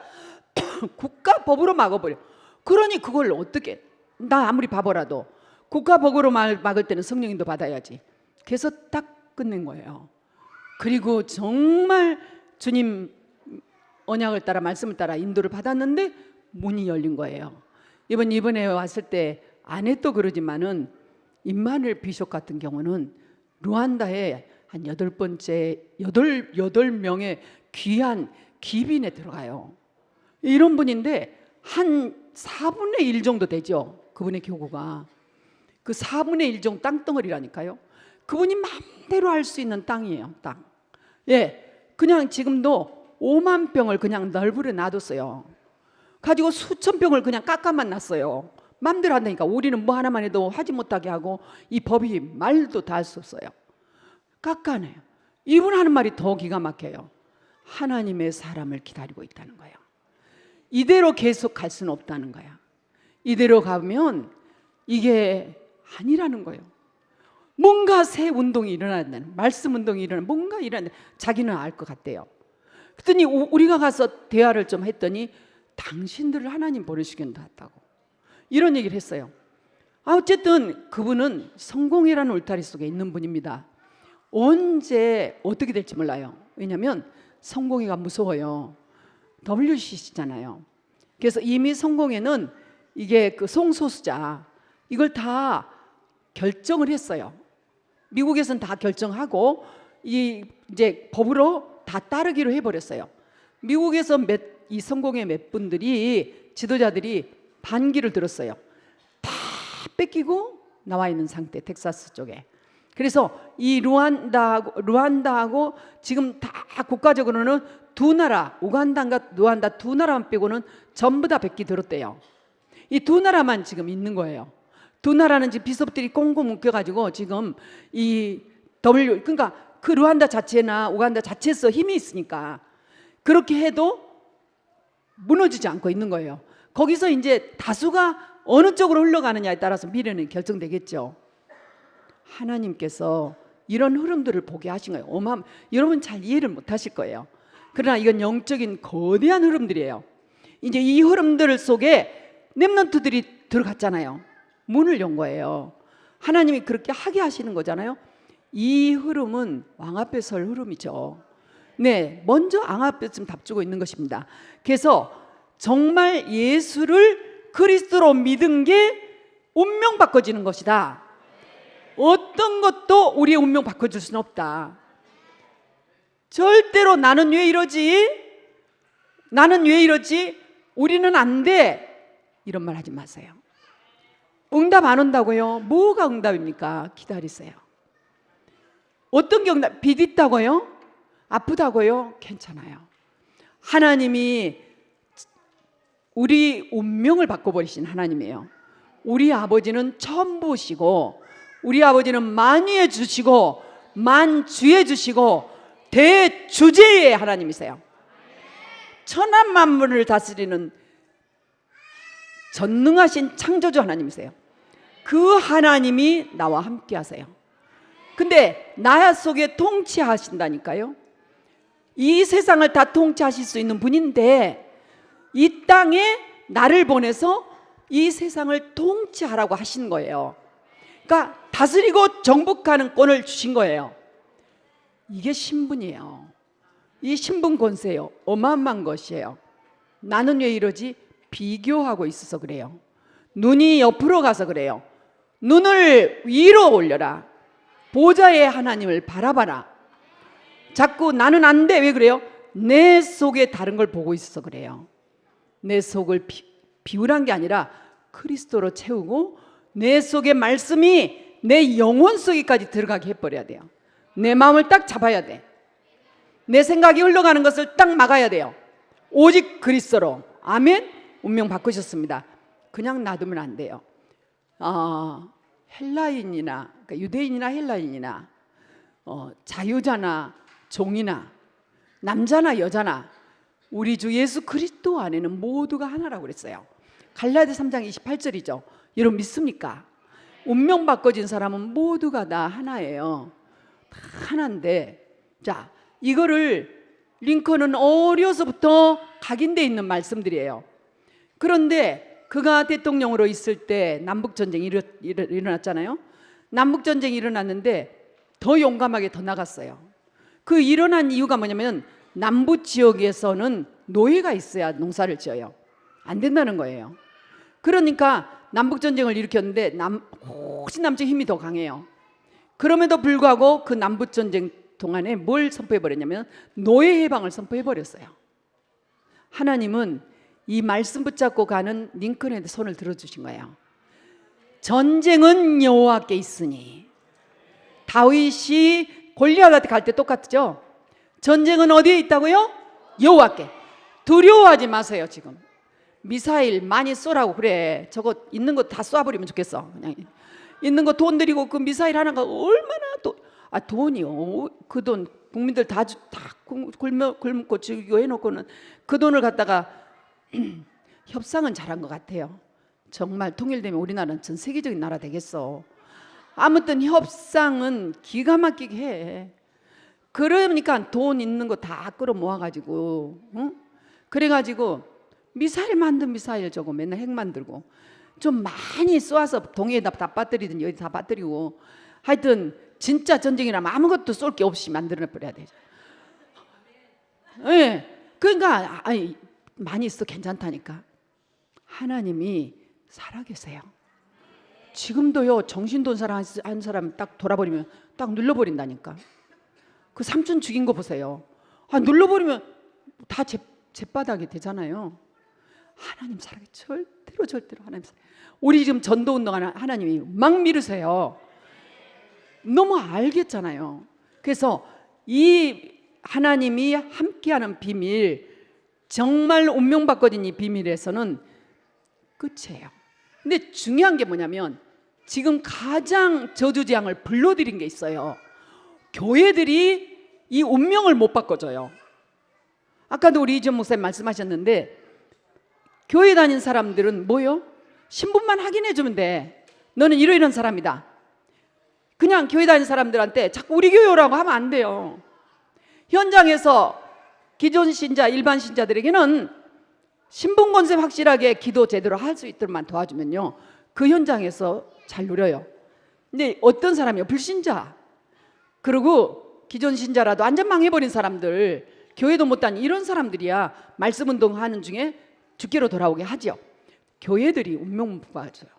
국가법으로 막아버려. 그러니 그걸 어떻게, 나 아무리 바보라도 국가법으로 막을 때는 성령님도 받아야지. 그래서 딱 끝낸 거예요. 그리고 정말 주님 언약을 따라 말씀을 따라 인도를 받았는데 문이 열린 거예요. 이번에 왔을 때 아내도 그러지만은 임마누엘 비숍 같은 경우는 루안다에 한 8명의 귀한 기빈에 들어가요. 이런 분인데 한 4분의 1 정도 되죠. 그분의 교구가. 그 4분의 1 정도 땅덩어리라니까요. 그분이 마음대로 할 수 있는 땅이에요. 땅. 그냥 지금도 5만 병을 그냥 널브러 놔뒀어요. 가지고 수천 병을 그냥 깎아만 놨어요. 마음대로 한다니까. 우리는 뭐 하나만 해도 하지 못하게 하고 이 법이 말도 다 할 수 없어요. 깎아내요. 이분 하는 말이 더 기가 막혀요. 하나님의 사람을 기다리고 있다는 거예요. 이대로 계속 갈 수는 없다는 거야. 이대로 가면 이게 아니라는 거예요. 뭔가 새 운동이 일어난다는, 말씀 운동이 일어나는, 뭔가 일어난다. 자기는 알 것 같대요. 그랬더니 우리가 가서 대화를 좀 했더니 당신들을 하나님 보내시긴 했다고 이런 얘기를 했어요. 어쨌든 그분은 성공이라는 울타리 속에 있는 분입니다. 언제 어떻게 될지 몰라요. 왜냐하면 성공회가 무서워요. WCC잖아요. 그래서 이미 성공회는 이게 그 송소수자 이걸 다 결정을 했어요. 미국에서는 다 결정하고 이제 법으로 다 따르기로 해버렸어요. 미국에서 이 성공회 몇 분들이 지도자들이 반기를 들었어요. 다 뺏기고 나와 있는 상태, 텍사스 쪽에. 그래서 이 루안다하고 지금 다 국가적으로는 두 나라, 우간다인가 루안다 두 나라만 빼고는 전부 다 뺏기 들었대요. 이 두 나라만 지금 있는 거예요. 두 나라는 지금 비서들이 꽁꽁 묶여가지고 지금 그러니까 그 루안다 자체나 우간다 자체에서 힘이 있으니까 그렇게 해도 무너지지 않고 있는 거예요. 거기서 이제 다수가 어느 쪽으로 흘러가느냐에 따라서 미래는 결정되겠죠. 하나님께서 이런 흐름들을 보게 하신 거예요. 여러분 잘 이해를 못 하실 거예요. 그러나 이건 영적인 거대한 흐름들이에요. 이제 이 흐름들 속에 렘넌트들이 들어갔잖아요. 문을 연 거예요. 하나님이 그렇게 하게 하시는 거잖아요. 이 흐름은 왕 앞에 설 흐름이죠. 먼저 왕 앞에 좀 답주고 있는 것입니다. 그래서 정말 예수를 그리스도로 믿은 게 운명 바꿔지는 것이다. 어떤 것도 우리의 운명 바꿔줄 수는 없다. 절대로 나는 왜 이러지? 우리는 안 돼. 이런 말 하지 마세요. 응답 안 온다고요? 뭐가 응답입니까? 기다리세요. 어떤 게 응답? 빚 있다고요? 아프다고요? 괜찮아요. 하나님이 우리 운명을 바꿔버리신 하나님이에요. 우리 아버지는 전부시고 우리 아버지는 만유해 주시고 만주해 주시고 대주제의 하나님이세요. 천하 만물을 다스리는 전능하신 창조주 하나님이세요. 그 하나님이 나와 함께 하세요. 근데 나 속에 통치하신다니까요. 이 세상을 다 통치하실 수 있는 분인데 이 땅에 나를 보내서 이 세상을 통치하라고 하신 거예요. 그러니까 다스리고 정복하는 권을 주신 거예요. 이게 신분이에요. 이 신분 권세예요. 어마어마한 것이에요. 나는 왜 이러지? 비교하고 있어서 그래요. 눈이 옆으로 가서 그래요. 눈을 위로 올려라. 보좌의 하나님을 바라봐라. 자꾸 나는 안 돼. 왜 그래요? 내 속에 다른 걸 보고 있어서 그래요. 내 속을 비우란 게 아니라 그리스도로 채우고 내 속의 말씀이 내 영혼 속에까지 들어가게 해버려야 돼요. 내 마음을 딱 잡아야 돼. 내 생각이 흘러가는 것을 딱 막아야 돼요. 오직 그리스도로. 아멘. 운명 바꾸셨습니다. 그냥 놔두면 안 돼요. 헬라인이나 그러니까 유대인이나 헬라인이나 자유자나 종이나 남자나 여자나 우리 주 예수 그리스도 안에는 모두가 하나라고 그랬어요. 갈라디아 3장 28절이죠. 여러분 믿습니까? 운명 바꿔진 사람은 모두가 다 하나예요. 다 하나인데, 자, 이거를 링컨은 어려서부터 각인되어 있는 말씀들이에요. 그런데 그가 대통령으로 있을 때 남북전쟁이 일어났잖아요. 남북전쟁이 일어났는데 더 용감하게 더 나갔어요. 그 일어난 이유가 뭐냐면 남부 지역에서는 노예가 있어야 농사를 지어요. 안 된다는 거예요. 그러니까 남북전쟁을 일으켰는데 혹시 남쪽 힘이 더 강해요. 그럼에도 불구하고 그 남북전쟁 동안에 뭘 선포해버렸냐면 노예 해방을 선포해버렸어요. 하나님은 이 말씀 붙잡고 가는 링컨의 손을 들어주신 거예요. 전쟁은 여호와께 있으니. 다윗이 골리앗한테 갈 때 똑같죠? 전쟁은 어디에 있다고요? 여호와께. 두려워하지 마세요. 지금 미사일 많이 쏘라고 그래. 저거 있는 거 다 쏴버리면 좋겠어. 그냥 있는 거 돈 들이고 그 미사일 하나가 얼마나 돈이요. 그 돈 국민들 다 굶고 죽이고 해놓고는 그 돈을 갖다가 협상은 잘한 것 같아요. 정말 통일되면 우리나라는 전 세계적인 나라 되겠어. 아무튼 협상은 기가 막히게 해. 그러니까 돈 있는 거 다 끌어 모아가지고, 응? 그래가지고 미사일 만든 미사일 저거 맨날 핵 만들고 좀 많이 쏘아서 동해에다 다 빠뜨리든 여기 다 빠뜨리고 하여튼 진짜 전쟁이라면 아무것도 쏠 게 없이 만들어버려야 되죠. 네. 그러니까 많이 있어 괜찮다니까. 하나님이 살아계세요. 지금도요 정신돈 사람 한 사람 딱 돌아버리면 딱 눌러버린다니까. 그 삼촌 죽인 거 보세요. 눌러버리면 다 잿바닥이 되잖아요. 하나님 살아계 절대로 하나님 살아계. 우리 지금 전도운동하는 하나님이 막 미루세요. 너무 알겠잖아요. 그래서 이 하나님이 함께하는 비밀, 정말 운명 바꿔진 이 비밀에서는 끝이에요. 근데 중요한 게 뭐냐면 지금 가장 저주재앙을 불러들인 게 있어요. 교회들이 이 운명을 못 바꿔줘요. 아까도 우리 이전 목사님 말씀하셨는데 교회 다닌 사람들은 뭐요? 신분만 확인해주면 돼. 너는 이런 사람이다. 그냥 교회 다닌 사람들한테 자꾸 우리 교회라고 하면 안 돼요. 현장에서 기존 신자, 일반 신자들에게는 신분 권세 확실하게 기도 제대로 할 수 있도록만 도와주면요 그 현장에서 잘 누려요. 근데 어떤 사람이요? 불신자, 그리고 기존 신자라도 완전 망해버린 사람들, 교회도 못 다닌 이런 사람들이야 말씀 운동하는 중에 주께로 돌아오게 하죠. 교회들이 운명 못 봐줘요.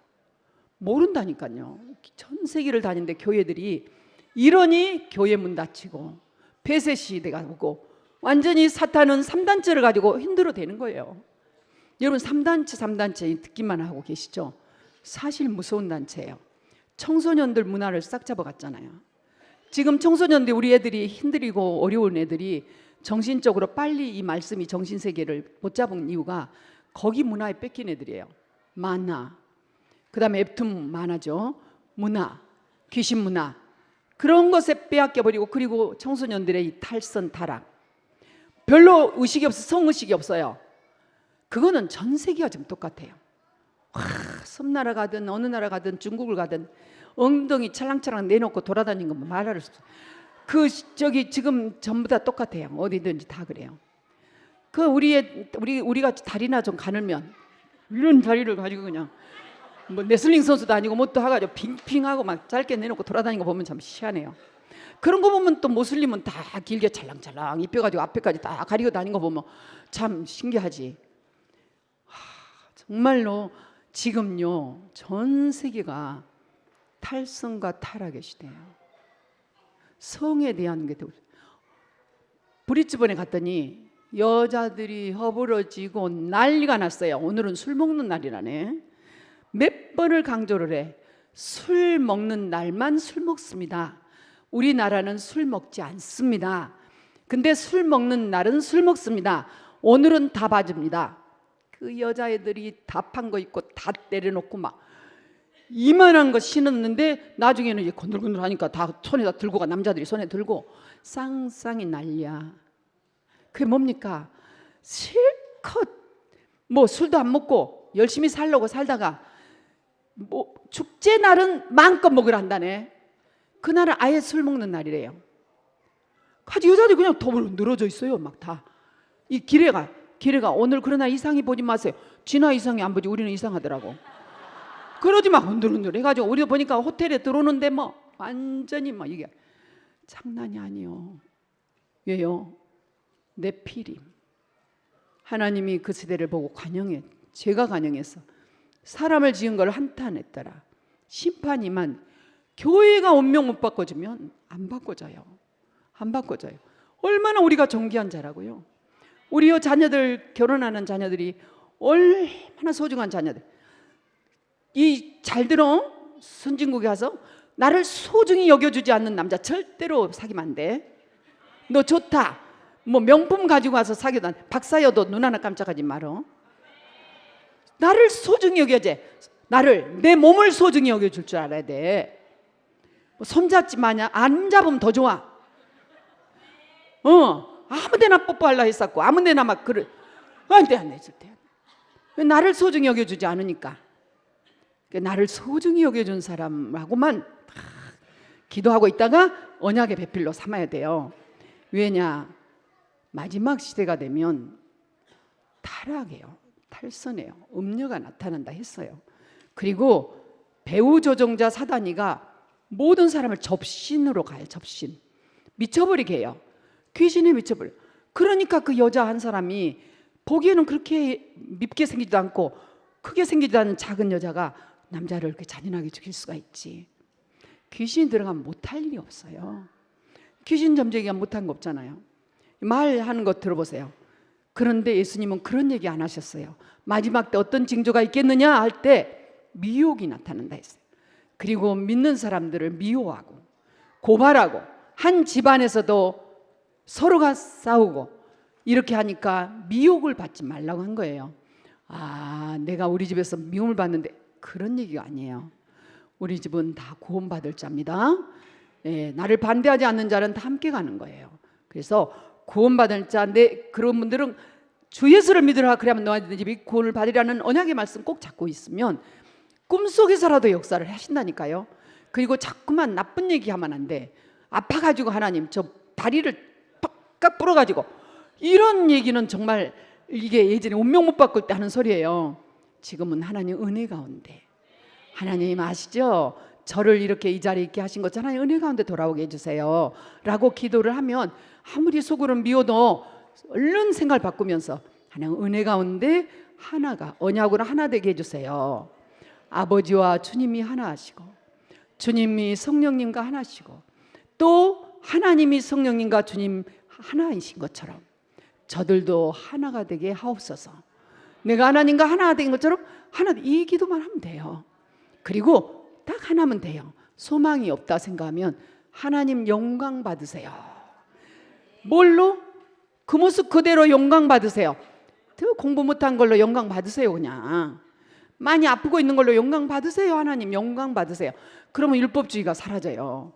모른다니까요. 전 세계를 다니는데 교회들이 이러니 교회 문 닫히고 폐쇄 시대가 오고 완전히 사탄은 3단체를 가지고 힘들어대는 거예요. 여러분 3단체 듣기만 하고 계시죠? 사실 무서운 단체예요. 청소년들 문화를 싹 잡아갔잖아요. 지금 청소년들 우리 애들이 힘들이고 어려운 애들이 정신적으로 빨리 이 말씀이 정신세계를 못 잡은 이유가 거기 문화에 뺏긴 애들이에요. 만화, 그 다음에 웹툰 만화죠. 문화, 귀신 문화, 그런 것에 빼앗겨버리고, 그리고 청소년들의 이 탈선 타락, 별로 의식이 없어, 성의식이 없어요. 그거는 전 세계가 지금 똑같아요. 섬나라 가든 어느 나라 가든 중국을 가든 엉덩이 찰랑찰랑 내놓고 돌아다니는 건 말할 수 없어요. 저기 지금 전부 다 똑같아요. 어디든지 다 그래요. 우리가 다리나 좀 가늘면 이런 다리를 가지고 그냥 뭐 레슬링 선수도 아니고 뭐 또 해가지고 핑핑하고 막 짧게 내놓고 돌아다니는 거 보면 참 희한해요. 그런 거 보면 또 모슬림은 다 길게 찰랑찰랑 입혀가지고 앞에까지 다 가리고 다니는 거 보면 참 신기하지. 정말로 지금요 전 세계가 탈성과 타락의 시대예요. 성에 대한 게 브리즈번에 갔더니 여자들이 허물어지고 난리가 났어요. 오늘은 술 먹는 날이라네. 몇 번을 강조를 해. 술 먹는 날만 술 먹습니다. 우리나라는 술 먹지 않습니다. 근데 술 먹는 날은 술 먹습니다. 오늘은 다 봐줍니다. 그 여자애들이 다 판 거 입고 다 내려놓고 막 이만한 거 신었는데 나중에는 이제 건들건들 하니까 다 손에다 들고 가. 남자들이 손에 들고 쌍쌍이 난리야. 그게 뭡니까? 실컷 뭐 술도 안 먹고 열심히 살려고 살다가 뭐 축제 날은 마음껏 먹으란다네. 그날은 아예 술 먹는 날이래요. 가지 여자들이 그냥 더블 늘어져 있어요. 막 다. 이 기레가 오늘 그러나 이상히 보지 마세요. 진아 이상이 안 보지 우리는 이상하더라고. 그러지 막 흔들흔들 해가지고 우리도 보니까 호텔에 들어오는데 뭐 완전히 막 이게 장난이 아니요. 왜요? 네피림. 하나님이 그 세대를 보고 제가 간영해서 사람을 지은 걸 한탄했더라. 심판이만 교회가 운명 못 바꿔주면 안 바꿔져요. 안 바꿔져요. 얼마나 우리가 존귀한 자라고요. 우리 자녀들 결혼하는 자녀들이 얼마나 소중한 자녀들. 잘 들어. 선진국에 가서 나를 소중히 여겨주지 않는 남자 절대로 사귀면 안 돼. 너 좋다. 뭐 명품 가지고 와서 사귀다 박사여도 눈 하나 깜짝하지 말어. 나를 소중히 여겨야지. 내 몸을 소중히 여겨줄 줄 알아야 돼. 손잡지 마냐? 안 잡으면 더 좋아. 아무데나 뽀뽀하려 했었고 아무데나 막 그래. 안돼 절대. 나를 소중히 여겨주지 않으니까. 나를 소중히 여겨준 사람하고만 기도하고 있다가 언약의 배필로 삼아야 돼요. 왜냐? 마지막 시대가 되면 타락해요. 탈선해요. 음녀가 나타난다 했어요. 그리고 배후 조종자 사단이가 모든 사람을 접신으로 가요. 접신. 미쳐버리게 해요. 귀신에 미쳐버려. 그러니까 그 여자 한 사람이 보기에는 그렇게 밉게 생기지도 않고 크게 생기지도 않은 작은 여자가 남자를 그렇게 잔인하게 죽일 수가 있지. 귀신이 들어가면 못할 일이 없어요. 귀신 점쟁이가 못한 거 없잖아요. 말하는 거 들어보세요. 그런데 예수님은 그런 얘기 안 하셨어요. 마지막 때 어떤 징조가 있겠느냐 할 때 미혹이 나타난다 했어요. 그리고 믿는 사람들을 미워하고 고발하고 한 집안에서도 서로가 싸우고 이렇게 하니까 미혹을 받지 말라고 한 거예요. 내가 우리 집에서 미움을 받는데 그런 얘기가 아니에요. 우리 집은 다 구원받을 자입니다. 나를 반대하지 않는 자는 다 함께 가는 거예요. 그래서 구원받을 자인데 그런 분들은 주 예수를 믿으라 그래야만 너희들 집이 구원을 받으라는 언약의 말씀 꼭 잡고 있으면 꿈속에서라도 역사를 하신다니까요. 그리고 자꾸만 나쁜 얘기하면 안 돼. 아파가지고 하나님 저 다리를 팍 부러가지고 이런 얘기는 정말 이게 예전에 운명 못 바꿀 때 하는 소리예요. 지금은 하나님 은혜 가운데 하나님 아시죠? 저를 이렇게 이 자리에 있게 하신 것처럼 하나님 은혜 가운데 돌아오게 해주세요 라고 기도를 하면 아무리 속으로 미워도 얼른 생각을 바꾸면서 하나님 은혜 가운데 하나가 언약으로 하나 되게 해주세요. 아버지와 주님이 하나 하시고 주님이 성령님과 하나시고 또 하나님이 성령님과 주님 하나이신 것처럼 저들도 하나가 되게 하옵소서. 내가 하나님과 하나가 된 것처럼 하나, 이 기도만 하면 돼요. 그리고 딱 하나면 돼요. 소망이 없다 생각하면 하나님 영광 받으세요. 뭘로? 그 모습 그대로 영광 받으세요. 더 공부 못한 걸로 영광 받으세요. 그냥 많이 아프고 있는 걸로 영광 받으세요. 하나님 영광 받으세요. 그러면 율법주의가 사라져요.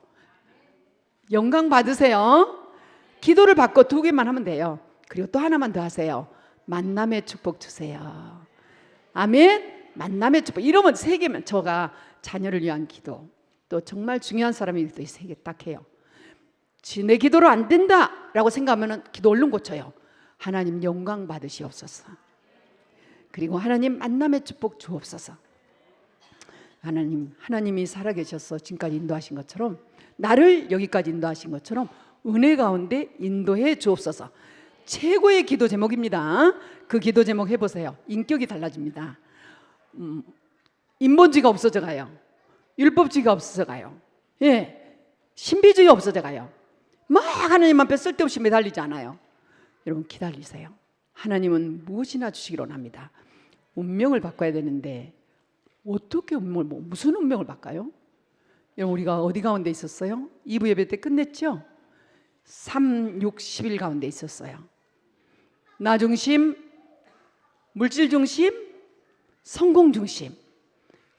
영광 받으세요. 기도를 받고 2개만 하면 돼요. 그리고 또 하나만 더 하세요. 만남의 축복 주세요. 아멘. 만남의 축복. 이러면 3개면 저가 자녀를 위한 기도 또 정말 중요한 사람이 또 3개 딱 해요. 내 기도로 안 된다라고 생각하면 기도 얼른 고쳐요. 하나님 영광 받으시옵소서. 그리고 하나님 만남의 축복 주옵소서. 하나님이 살아계셔서 지금까지 인도하신 것처럼, 나를 여기까지 인도하신 것처럼 은혜 가운데 인도해 주옵소서. 최고의 기도 제목입니다. 그 기도 제목 해보세요. 인격이 달라집니다. 인본주의가 없어져 가요. 율법주의가 없어져 가요. 신비주의가 없어져 가요. 막 하나님 앞에 쓸데없이 매달리지 않아요. 여러분 기다리세요. 하나님은 무엇이나 주시기로 합니다. 운명을 바꿔야 되는데 어떻게 무슨 운명을 바꿔요? 여러분 우리가 어디 가운데 있었어요? 2부 예배 때 끝냈죠? 3, 6, 10일 가운데 있었어요. 나 중심, 물질 중심, 성공 중심.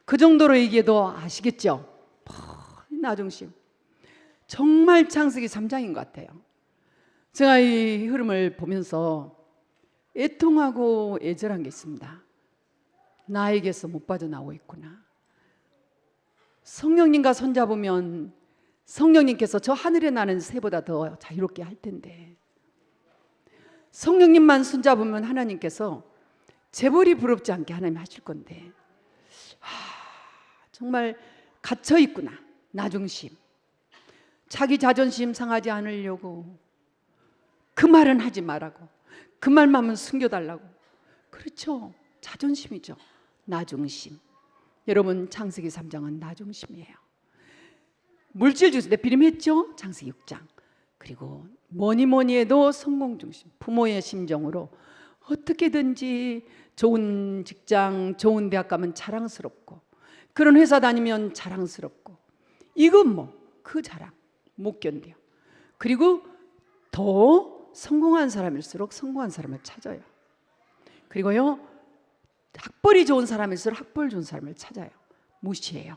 그 정도로 얘기해도 아시겠죠? 나 중심. 정말 창세기 3장인 것 같아요. 제가 이 흐름을 보면서 애통하고 애절한 게 있습니다. 나에게서 못 빠져나오고 있구나. 성령님과 손잡으면 성령님께서 저 하늘에 나는 새보다 더 자유롭게 할 텐데, 성령님만 손잡으면 하나님께서 재벌이 부럽지 않게 하나님 하실 건데, 정말 갇혀 있구나. 나 중심. 자기 자존심 상하지 않으려고 그 말은 하지 말라고, 그 말만은 숨겨달라고. 그렇죠. 자존심이죠. 나 중심. 여러분 창세기 3장은 나 중심이에요. 물질 중심, 내비림했죠. 창세기 6장. 그리고 뭐니 해도 성공 중심. 부모의 심정으로 어떻게든지 좋은 직장, 좋은 대학 가면 자랑스럽고, 그런 회사 다니면 자랑스럽고, 이건 그 자랑 못 견뎌요. 그리고 더 성공한 사람일수록 성공한 사람을 찾아요. 그리고요, 학벌이 좋은 사람일수록 학벌 좋은 사람을 찾아요. 무시해요.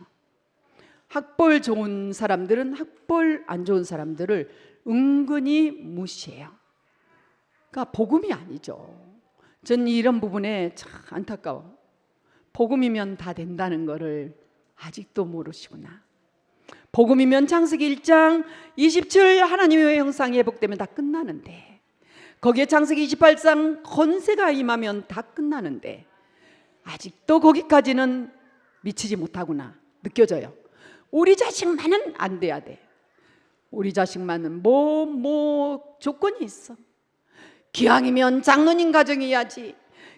학벌 좋은 사람들은 학벌 안 좋은 사람들을 은근히 무시해요. 그러니까 복음이 아니죠. 전 이런 부분에 참 안타까워. 복음이면 다 된다는 거를 아직도 모르시구나. 복음이면 창세기 1장 27 하나님의 형상이 회복되면 다 끝나는데, 거기에 창세기 28장 권세가 임하면 다 끝나는데 아직도 거기까지는 미치지 못하구나 느껴져요. 우리 자식만은 안 돼야 돼. 우리 자식만은 조건이 있어. 기왕이면 장로님 가정이야지,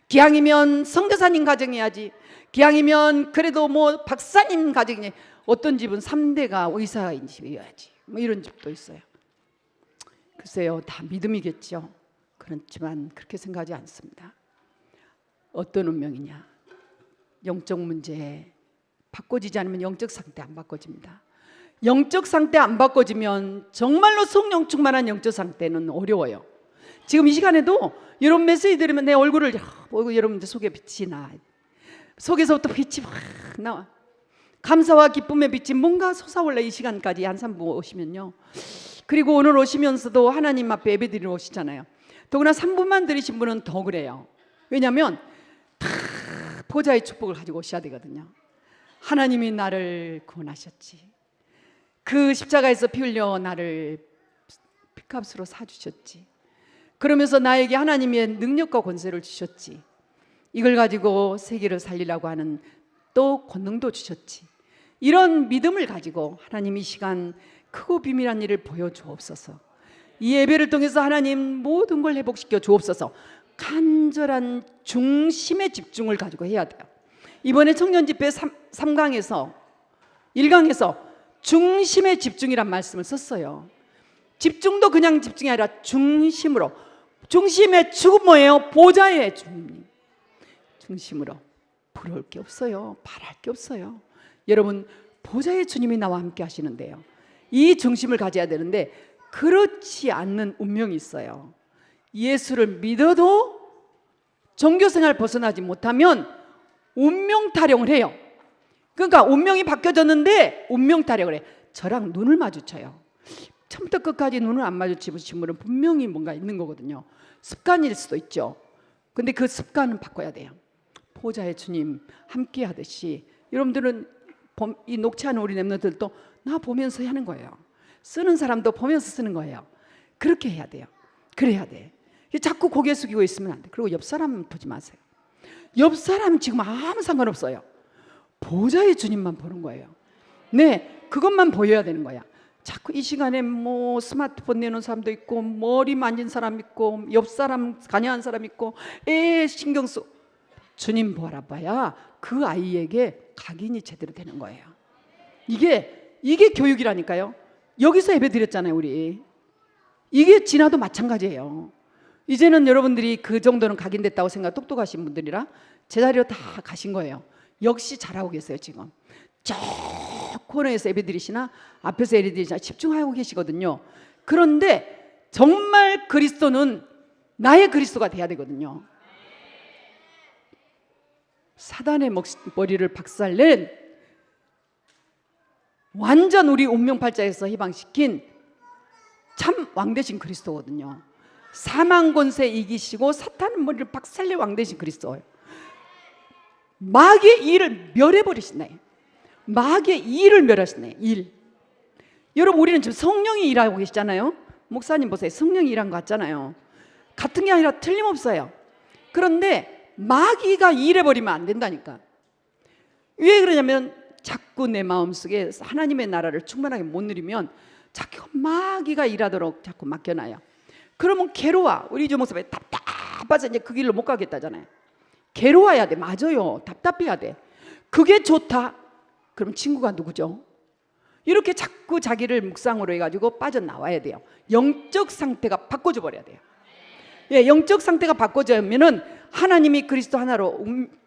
기왕이면 선교사님 가정이야지, 기왕이면 그래도 박사님 가정이, 어떤 집은 3대가 의사인 집이어야지, 이런 집도 있어요. 글쎄요, 다 믿음이겠죠. 그렇지만 그렇게 생각하지 않습니다. 어떤 운명이냐? 영적 문제 바꿔지지 않으면 영적 상태 안 바꿔집니다. 영적 상태 안 바꿔지면 정말로 성령 충만한 영적 상태는 어려워요. 지금 이 시간에도 여러분 메시지 들으면 내 얼굴을 보고 여러분들 속에 빛이 나. 속에서부터 빛이 확 나와. 감사와 기쁨의 빛이 뭔가 솟아올라. 이 시간까지 한 3부 오시면요. 그리고 오늘 오시면서도 하나님 앞에 예배드리러 오시잖아요. 더구나 3부만 들으신 분은 더 그래요. 왜냐하면 다 보좌의 축복을 가지고 오셔야 되거든요. 하나님이 나를 구원하셨지. 그 십자가에서 피 흘려 나를 피값으로 사주셨지. 그러면서 나에게 하나님의 능력과 권세를 주셨지. 이걸 가지고 세계를 살리려고 하는 또 권능도 주셨지. 이런 믿음을 가지고 하나님 이 시간 크고 비밀한 일을 보여주옵소서. 이 예배를 통해서 하나님 모든 걸 회복시켜 주옵소서. 간절한 중심의 집중을 가지고 해야 돼요. 이번에 청년집회 3강에서 1강에서 중심의 집중이란 말씀을 썼어요. 집중도 그냥 집중이 아니라 중심으로. 중심의 축은 뭐예요? 보좌의 중심으로. 부러울 게 없어요. 바랄 게 없어요. 여러분 보좌의 주님이 나와 함께 하시는데요, 이 중심을 가져야 되는데 그렇지 않는 운명이 있어요. 예수를 믿어도 종교생활 벗어나지 못하면 운명 타령을 해요. 그러니까 운명이 바뀌어졌는데 운명 타령을 해. 저랑 눈을 마주쳐요. 처음부터 끝까지 눈을 안 마주치신 분은 분명히 뭔가 있는 거거든요. 습관일 수도 있죠. 근데 그 습관은 바꿔야 돼요. 보좌의 주님 함께 하듯이 여러분들은 이 녹취하는 우리 렘넌트들도 나 보면서 하는 거예요. 쓰는 사람도 보면서 쓰는 거예요. 그렇게 해야 돼요. 그래야 돼. 자꾸 고개 숙이고 있으면 안 돼. 그리고 옆 사람 보지 마세요. 옆 사람 지금 아무 상관없어요. 보좌의 주님만 보는 거예요. 네, 그것만 보여야 되는 거야. 자꾸 이 시간에 뭐 스마트폰 내놓은 사람도 있고, 머리 만진 사람 있고, 옆 사람 관여한 사람 있고, 애 신경 쓰. 주님 바라봐야 그 아이에게 각인이 제대로 되는 거예요. 이게 교육이라니까요. 여기서 예배 드렸잖아요, 우리. 이게 지나도 마찬가지예요. 이제는 여러분들이 그 정도는 각인됐다고 생각, 똑똑하신 분들이라 제자리로 다 가신 거예요. 역시 잘하고 계세요. 지금 저 코너에서 예배 드리시나 앞에서 예배 드리시나 집중하고 계시거든요. 그런데 정말 그리스도는 나의 그리스도가 돼야 되거든요. 사단의 머리를 박살낸 완전 우리 운명팔자에서 해방시킨 참 왕되신 그리스도거든요. 사망 권세 이기시고 사탄의 머리를 박살내 왕되신 그리스도예요. 마귀의 일을 멸해버리시네. 마귀의 일을 멸하시네. 일. 여러분, 우리는 지금 성령이 일하고 계시잖아요. 목사님 보세요. 성령이 일한 거 같잖아요. 같은 게 아니라 틀림없어요. 그런데 마귀가 일해버리면 안 된다니까. 왜 그러냐면 자꾸 내 마음속에 하나님의 나라를 충만하게 못 누리면 자꾸 마귀가 일하도록 자꾸 맡겨놔요. 그러면 괴로워. 우리 주 목사님 답답해서 이제 그 길로 못 가겠다잖아요. 괴로워야 돼. 맞아요. 답답해야 돼. 그게 좋다. 그럼 친구가 누구죠? 이렇게 자꾸 자기를 묵상으로 해가지고 빠져나와야 돼요. 영적 상태가 바꿔져 버려야 돼요. 예, 영적 상태가 바꿔지면은 하나님이 그리스도 하나로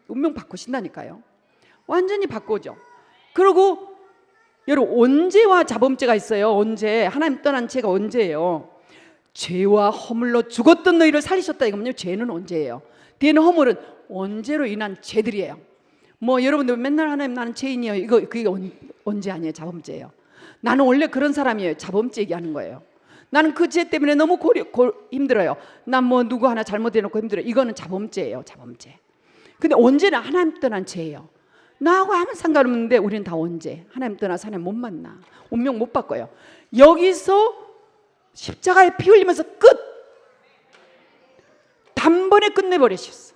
운명 바꾸신다니까요. 완전히 바꿔져. 그리고 여러분, 언제와 자범죄가 있어요. 언제. 하나님 떠난 죄가 언제예요? 죄와 허물로 죽었던 너희를 살리셨다 이거면요. 죄는 언제예요? 죄는 허물은 언제로 인한 죄들이에요. 뭐 여러분들 맨날 하나님 나는 죄인이에요. 그게 언제 아니에요? 자범죄예요. 나는 원래 그런 사람이에요. 자범죄 얘기하는 거예요. 나는 그 죄 때문에 너무 힘들어요. 난 뭐 누구 하나 잘못해놓고 힘들어요. 이거는 자범죄예요. 자범죄. 근데 언제나 하나님 떠난 죄예요. 나하고 아무 상관없는데 우리는 다 언제 하나님 떠나서 하나님 못 만나. 운명 못 바꿔요. 여기서 십자가에 피 흘리면서 끝. 단번에 끝내버리셨어.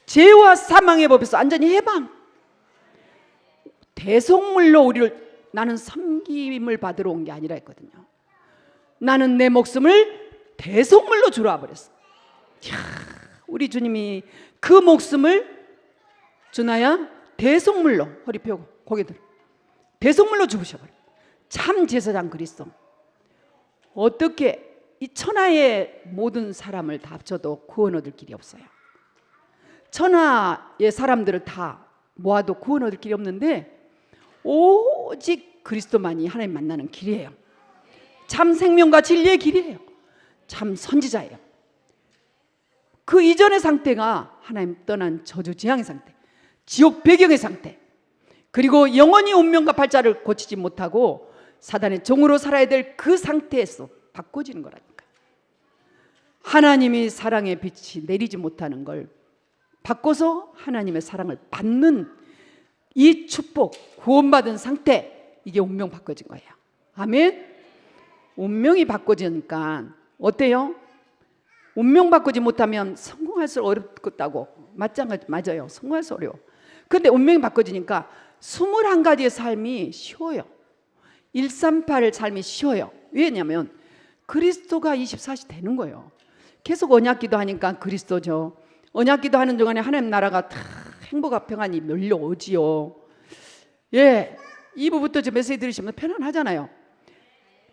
죄와 사망의 법에서 완전히 해방. 대속물로 우리를, 나는 섬김을 받으러 온 게 아니라 했거든요. 나는 내 목숨을 대속물로 주러 와버렸어. 이야, 우리 주님이 그 목숨을 주나야 대속물로 허리 펴고 고개 들어 대속물로 죽으셔버려. 참 제사장 그리스도. 어떻게 이 천하의 모든 사람을 다 합쳐도 구원 얻을 길이 없어요. 천하의 사람들을 다 모아도 구원 얻을 길이 없는데 오직 그리스도만이 하나님 만나는 길이에요. 참 생명과 진리의 길이에요. 참 선지자예요. 그 이전의 상태가 하나님 떠난 저주지향의 상태, 지옥 배경의 상태, 그리고 영원히 운명과 팔자를 고치지 못하고 사단의 종으로 살아야 될 그 상태에서 바꿔지는 거라니까. 하나님이 사랑의 빛이 내리지 못하는 걸 바꿔서 하나님의 사랑을 받는 이 축복, 구원받은 상태, 이게 운명 바꿔진 거예요. 아멘. 운명이 바꿔지니까 어때요? 운명 바꾸지 못하면 성공할 수 어렵다고. 맞아요. 성공할 수 어려워. 근데 운명이 바꿔지니까 21가지의 삶이 쉬워요. 138의 삶이 쉬워요. 왜냐하면 그리스도가 24시 되는 거예요. 계속 언약기도 하니까 그리스도죠. 언약기도 하는 동안에 하나님 나라가 다 행복과 평안이 밀려오지요. 예, 2부부터 저 메시지 들으시면 편안하잖아요.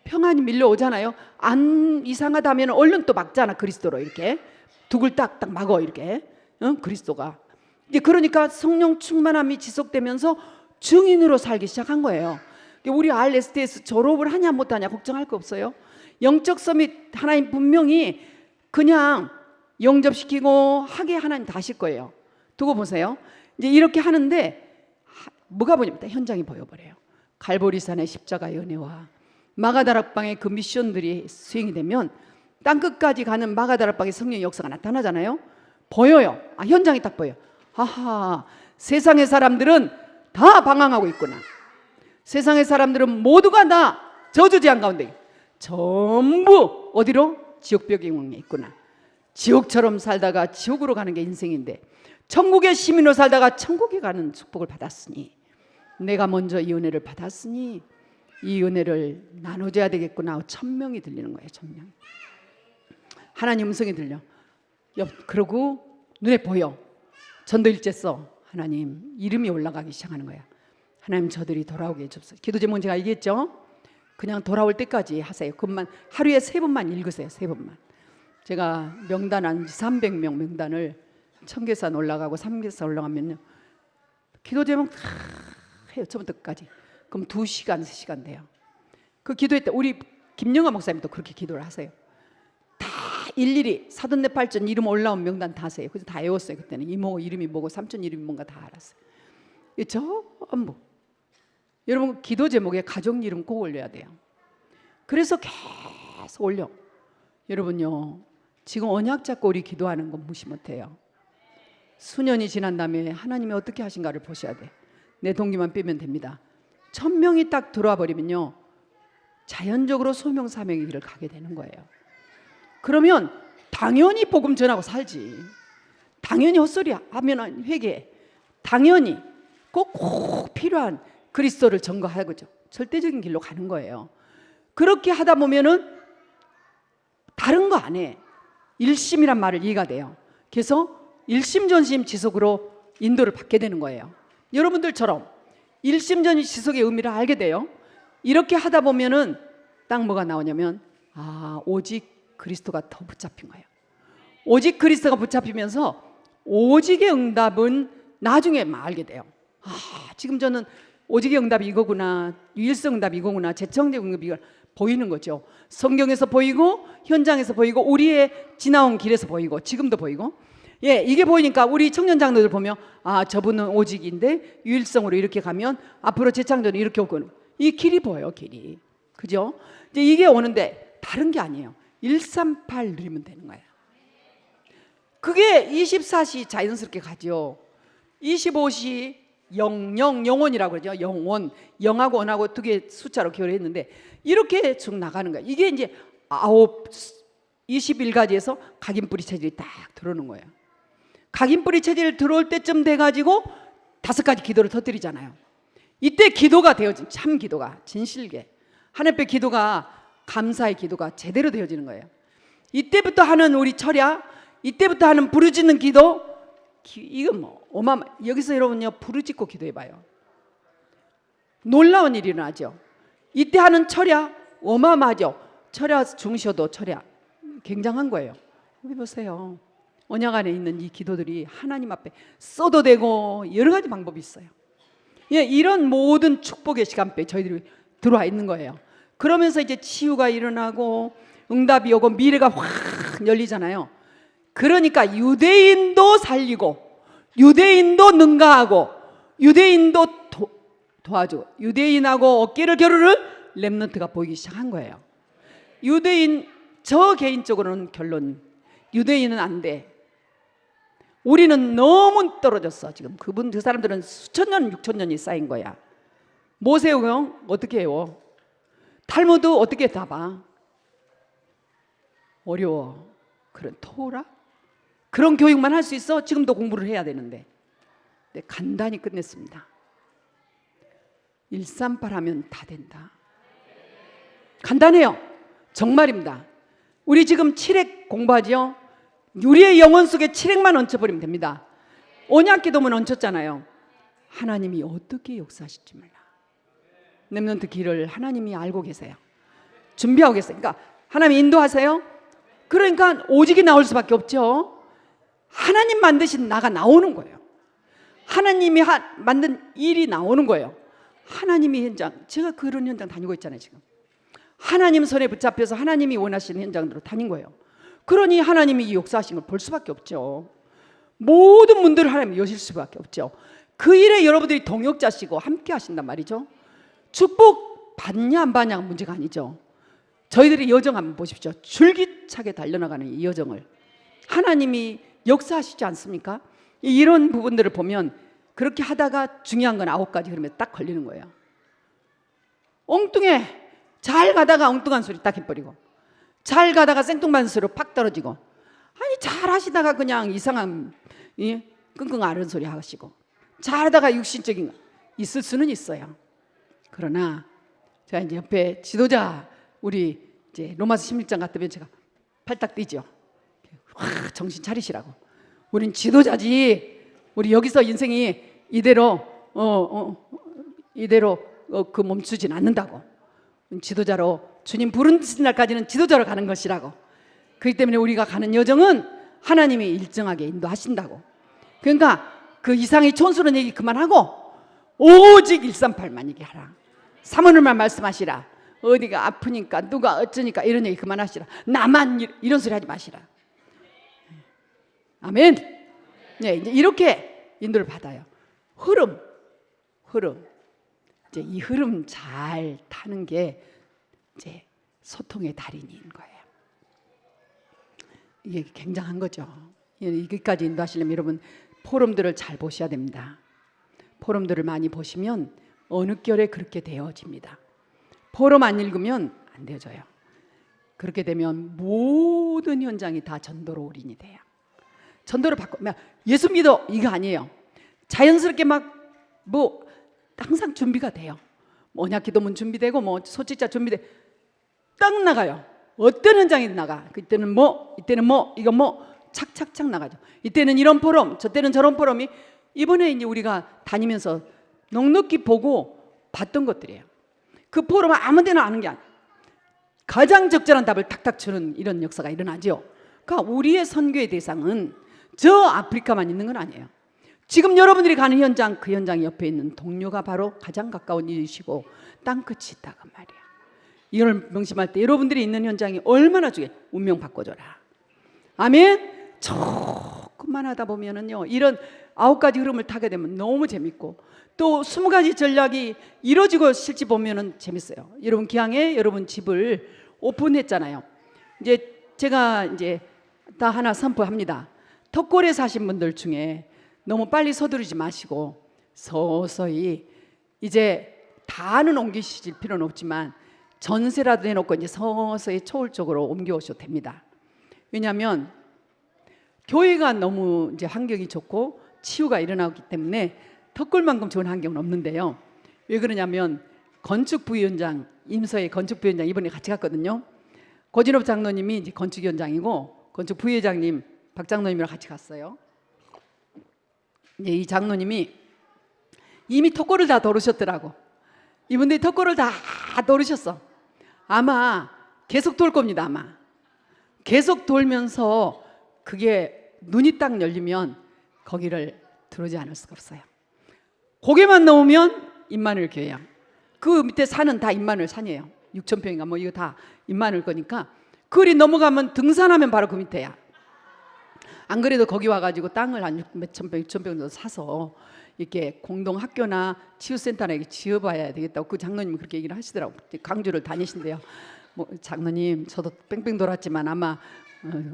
평안이 밀려오잖아요. 안 이상하다면 얼른 또 막잖아. 그리스도로 이렇게 둑을 딱딱 막어 이렇게. 그리스도가 이제 그러니까 성령 충만함이 지속되면서 증인으로 살기 시작한 거예요. 우리 RSTS 졸업을 하냐 못하냐 걱정할 거 없어요. 영적 서밋 하나님 분명히 그냥 영접시키고 하게 하나님 다 하실 거예요. 두고 보세요. 이제 이렇게 하는데 뭐가 보니까 현장이 보여버려요. 갈보리산의 십자가의 은혜와 마가다락방의 그 미션들이 수행이 되면 땅끝까지 가는 마가다락방의 성령의 역사가 나타나잖아요. 보여요. 현장이 딱 보여요. 아하, 세상의 사람들은 다 방황하고 있구나. 세상의 사람들은 모두가 다 저주재앙 가운데 전부 어디로? 지옥벽에 있구나. 지옥처럼 살다가 지옥으로 가는 게 인생인데 천국의 시민으로 살다가 천국에 가는 축복을 받았으니, 내가 먼저 이 은혜를 받았으니 이 은혜를 나눠줘야 되겠구나. 천명이 들리는 거예요. 천명. 하나님 음성이 들려. 그러고 눈에 보여. 전도일제 써. 하나님 이름이 올라가기 시작하는 거야. 하나님 저들이 돌아오게 해주옵소서. 기도 제목은 제가 얘기했죠. 그냥 돌아올 때까지 하세요. 그것만 하루에 3번만 읽으세요. 3번만. 제가 명단 한 300명 명단을 청계산 올라가고 삼계산 올라가면요, 기도 제목 다 해요. 처음부터 끝까지. 그럼 2시간 3시간 돼요. 그 기도할 때 우리 김영하 목사님도 그렇게 기도를 하세요. 다 일일이 사돈네 팔전 이름 올라온 명단 다 하세요. 그래서 다 외웠어요. 그때는 이모 이름이 뭐고 삼촌 이름이 뭔가 다 알았어요. 이 전부. 여러분 기도 제목에 가족 이름 꼭 올려야 돼요. 그래서 계속 올려. 여러분요, 지금 언약 잡고 우리 기도하는 건 무시 못해요. 수년이 지난 다음에 하나님이 어떻게 하신가를 보셔야 돼. 내 동기만 빼면 됩니다. 1000명이 딱 들어와 버리면요, 자연적으로 소명 사명의 길을 가게 되는 거예요. 그러면 당연히 복음 전하고 살지. 당연히 헛소리 하면 회개. 당연히 꼭 필요한 그리스도를 전거하고죠. 절대적인 길로 가는 거예요. 그렇게 하다 보면은 다른 거 안 해. 일심이란 말을 이해가 돼요. 그래서 일심전심 지속으로 인도를 받게 되는 거예요. 여러분들처럼 일심전심지속의 의미를 알게 돼요. 이렇게 하다 보면은 딱 뭐가 나오냐면, 오직 그리스도가 더 붙잡힌 거예요. 오직 그리스도가 붙잡히면서 오직의 응답은 나중에 알게 돼요. 지금 저는 오직의 응답이 이거구나, 유일성 응답이 이거구나, 재청적 응답이 이거 보이는 거죠. 성경에서 보이고 현장에서 보이고 우리의 지나온 길에서 보이고 지금도 보이고, 이게 보이니까 우리 청년 장로들 보면 저분은 오직인데 유일성으로 이렇게 가면 앞으로 재창조는 이렇게 오고, 이 길이 보여요. 길이. 그죠? 이제 이게 오는데 다른 게 아니에요. 138 누리면 되는 거예요. 그게 24시 자연스럽게 가죠. 25시 영원이라고 그러죠. 영원. 영하고 원하고 2개 숫자로 기호했는데 이렇게 쭉 나가는 거예요. 이게 이제 21가지에서 각인뿌리 체질이 딱 들어오는 거예요. 각인뿌리 체질 들어올 때쯤 돼가지고 5가지 기도를 터뜨리잖아요. 이때 기도가 되어진, 참 기도가 진실게 하나님 앞에 기도가, 감사의 기도가 제대로 되어지는 거예요. 이때부터 하는 우리 철야, 이때부터 하는 부르짖는 기도, 이건 뭐 여기서 여러분요 부르짖고 기도해봐요. 놀라운 일이 일어나죠. 이때 하는 철야 어마어마하죠. 철야 중셔도 철야 굉장한 거예요. 여기 보세요. 언약 안에 있는 이 기도들이 하나님 앞에 써도 되고 여러 가지 방법이 있어요. 이런 모든 축복의 시간대에 저희들이 들어와 있는 거예요. 그러면서 이제 치유가 일어나고 응답이 오고 미래가 확 열리잖아요. 그러니까 유대인도 살리고 유대인도 능가하고 유대인도 도와주고 유대인하고 어깨를 겨루는 렘넌트가 보이기 시작한 거예요. 유대인, 저 개인적으로는 결론, 유대인은 안 돼. 우리는 너무 떨어졌어. 지금 그 사람들은 수천 년, 6,000년이 쌓인 거야. 모세오경 어떻게 해요? 탈무드 어떻게 다 봐? 어려워. 그런 토라? 그런 교육만 할 수 있어? 지금도 공부를 해야 되는데. 네, 간단히 끝냈습니다. 138 하면 다 된다. 간단해요. 정말입니다. 우리 지금 7핵 공부하죠? 우리의 영혼 속에 7핵만 얹혀버리면 됩니다. 언약기도문 얹혔잖아요. 하나님이 어떻게 역사하실지 몰라. 렘넌트 길을 하나님이 알고 계세요. 준비하고 계세요. 그러니까 하나님 인도하세요. 그러니까 오직이 나올 수밖에 없죠. 하나님 만드신 나가 나오는 거예요. 하나님이 만든 일이 나오는 거예요. 하나님이 현장, 제가 그런 현장 다니고 있잖아요. 지금 하나님 손에 붙잡혀서 하나님이 원하시는 현장으로 다닌 거예요. 그러니 하나님이 이 역사하신 걸 볼 수밖에 없죠. 모든 문들을 하나님이 여실 수밖에 없죠. 그 일에 여러분들이 동역자시고 함께 하신단 말이죠. 축복 받냐 안 받냐 문제가 아니죠. 저희들의 여정 한번 보십시오. 줄기차게 달려나가는 이 여정을 하나님이 역사하시지 않습니까? 이런 부분들을 보면 그렇게 하다가 중요한 건 9가지 그러면 딱 걸리는 거예요. 엉뚱해. 잘 가다가 엉뚱한 소리 딱 해버리고, 잘 가다가 생뚱맞은 소리로 팍 떨어지고, 아니 잘 하시다가 그냥 이상한 끙끙 앓은 소리 하시고, 잘하다가 육신적인 거 있을 수는 있어요. 그러나 제가 이제 옆에 지도자, 우리 이제 로마서 16장 같으면 제가 팔딱 뛰죠. 정신 차리시라고. 우린 지도자지. 우리 여기서 인생이 이대로 그 멈추진 않는다고. 지도자로 주님 부르신 날까지는 지도자로 가는 것이라고. 그렇기 때문에 우리가 가는 여정은 하나님이 일정하게 인도하신다고. 그러니까 그 이상의 촌스러운 얘기 그만하고 오직 138만 얘기하라. 사모님만 말씀하시라. 어디가 아프니까 누가 어쩌니까 이런 얘기 그만하시라. 나만 이런 소리 하지 마시라. 아멘. 네, 이제 이렇게 인도를 받아요. 흐름. 이제 이 흐름 잘 타는 게 이제 소통의 달인인 거예요. 이게 굉장한 거죠. 여기까지 인도하시려면 여러분 포럼들을 잘 보셔야 됩니다. 포럼들을 많이 보시면 어느 결에 그렇게 되어집니다. 포럼 안 읽으면 안 되어져요. 그렇게 되면 모든 현장이 다 전도로 올인이 돼요. 전도를 받고 예수 믿어 이거 아니에요. 자연스럽게 막 항상 준비가 돼요. 언약 기도문 준비되고 소직자 준비돼 딱 나가요. 어떤 현장이든 나가. 그때는 이때는 이거 착착착 나가죠. 이때는 이런 포럼, 저 때는 저런 포럼이 이번에 이제 우리가 다니면서 넉넉히 보고 봤던 것들이에요. 그 포럼은 아무데나 아는 게 아니에요. 가장 적절한 답을 탁탁 주는 이런 역사가 일어나죠. 그러니까 우리의 선교의 대상은 저 아프리카만 있는 건 아니에요. 지금 여러분들이 가는 현장, 그 현장 옆에 있는 동료가 바로 가장 가까운 이웃이고 땅끝이 있다고 말이야. 이걸 명심할 때 여러분들이 있는 현장이 얼마나 중요해. 운명 바꿔줘라. 아멘. 조금만 하다 보면은요, 이런 9가지 흐름을 타게 되면 너무 재밌고 또 20가지 전략이 이루어지고 실제 보면은 재밌어요. 여러분 기왕에 여러분 집을 오픈했잖아요. 이제 제가 이제 다 하나 선포합니다. 턱골에 사신 분들 중에 너무 빨리 서두르지 마시고 서서히, 이제 다는 옮기실 필요는 없지만 전세라도 해놓고 이제 서서히 초월적으로 옮겨오셔도 됩니다. 왜냐하면 교회가 너무 이제 환경이 좋고 치유가 일어나기 때문에 턱골만큼 좋은 환경은 없는데요. 왜 그러냐면 건축부위원장, 임서의 건축부위원장 이번에 같이 갔거든요. 고진업 장로님이 이제 건축위원장이고 건축부위원장님 박 장로님이랑 같이 갔어요. 이제 이 장로님이 이미 턱골을 다 도르셨더라고. 이분들이 턱골을 다 도르셨어. 아마 계속 돌 겁니다. 아마 계속 돌면서 그게 눈이 딱 열리면 거기를 들어오지 않을 수가 없어요. 고개만 넘으면 임마누엘 교회야. 그 밑에 산은 다 임마누엘 산이에요. 6,000평인가 이거 다 임마누엘 거니까 그리 넘어가면 등산하면 바로 그 밑에야. 안 그래도 거기 와가지고 땅을 한 몇천 평, 6,000평 정도 사서 이렇게 공동 학교나 치유센터나 이렇게 지어봐야 되겠다고 그 장로님이 그렇게 얘기를 하시더라고. 광주를 다니신대요. 장로님 저도 뺑뺑 돌았지만 아마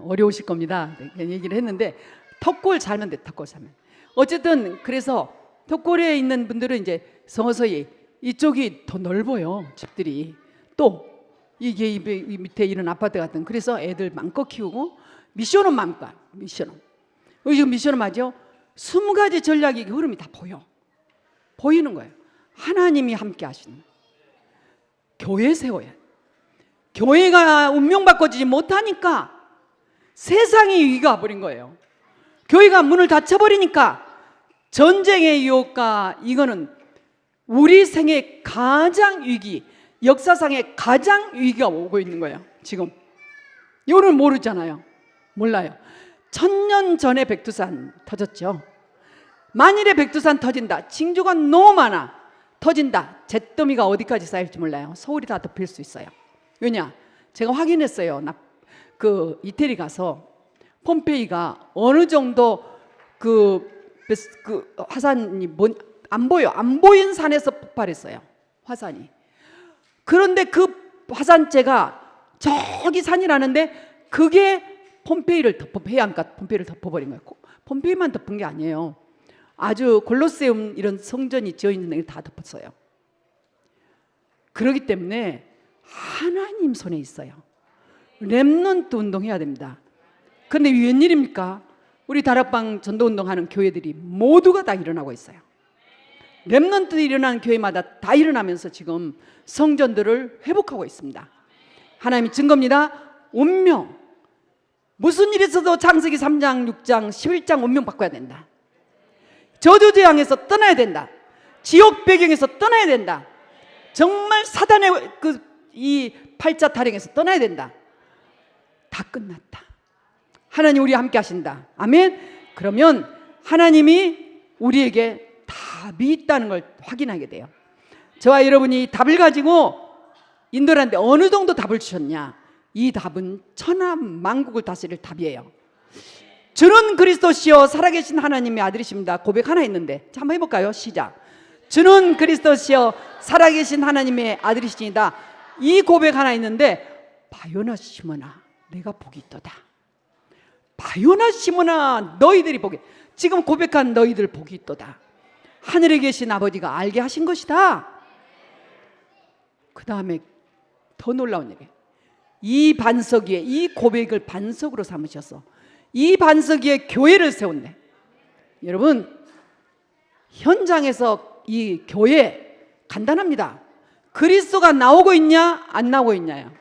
어려우실 겁니다. 얘기를 했는데 턱골 살면 돼. 턱골 살면. 어쨌든 그래서 턱골에 있는 분들은 이제 서서히 이쪽이 더 넓어요. 집들이. 또 이게 이 밑에 이런 아파트 같은. 그래서 애들 마음껏 키우고 미션은 마음껏. 미션은. 지금 미션은 맞죠? 20가지 전략이 흐름이 다 보이는 거예요. 하나님이 함께 하시는 거예요. 교회 세워야 돼요. 교회가 운명 바꿔주지 못하니까 세상이 위기가 와버린 거예요. 교회가 문을 닫혀버리니까 전쟁의 유혹과 이거는 우리 생의 가장 위기, 역사상의 가장 위기가 오고 있는 거예요. 지금 이거는 모르잖아요. 몰라요. 1000년 전에 백두산 터졌죠. 만일에 백두산 터진다, 징조가 너무 많아, 터진다, 잿더미가 어디까지 쌓일지 몰라요. 서울이 다 덮일 수 있어요. 왜냐? 제가 확인했어요. 그 이태리 가서 폼페이가 어느 정도 그 화산이 안 보여. 안 보인 산에서 폭발했어요. 화산이. 그런데 그 화산재가 저기 산이라는데 그게 폼페이를 해안가 폼페이를 덮어버린 거예요. 폼페이만 덮은 게 아니에요. 아주 골로세움 이런 성전이 지어 있는 데 다 덮었어요. 그렇기 때문에 하나님 손에 있어요. 렘넌트 운동해야 됩니다. 그런데 웬일입니까? 우리 다락방 전도운동하는 교회들이 모두가 다 일어나고 있어요. 렘넌트 일어나는 교회마다 다 일어나면서 지금 성전들을 회복하고 있습니다. 하나님이 증거입니다. 운명, 무슨 일이 있어도 창세기 3장, 6장, 11장 운명 바꿔야 된다. 저주재앙에서 떠나야 된다. 지옥 배경에서 떠나야 된다. 정말 사단의 이 팔자 타령에서 떠나야 된다. 다 끝났다. 하나님 우리 함께 하신다. 아멘. 그러면 하나님이 우리에게 답이 있다는 걸 확인하게 돼요. 저와 여러분이 답을 가지고 인도를 하는데 어느 정도 답을 주셨냐? 이 답은 천하 만국을 다스릴 답이에요. 주는 그리스도시요 살아계신 하나님의 아들이십니다. 고백 하나 있는데 자, 한번 해볼까요? 시작. 주는 그리스도시요 살아계신 하나님의 아들이시니다. 이 고백 하나 있는데 바요나 시므나 내가 복이 있도다. 바요나 시므나 너희들이 복이, 지금 고백한 너희들 복이 있도다. 하늘에 계신 아버지가 알게 하신 것이다. 그 다음에 더 놀라운 일이에요. 이 반석 위에 이 고백을 반석으로 삼으셔서 이 반석 위에 교회를 세웠네. 여러분 현장에서 이 교회 간단합니다. 그리스도가 나오고 있냐 안 나오고 있냐요.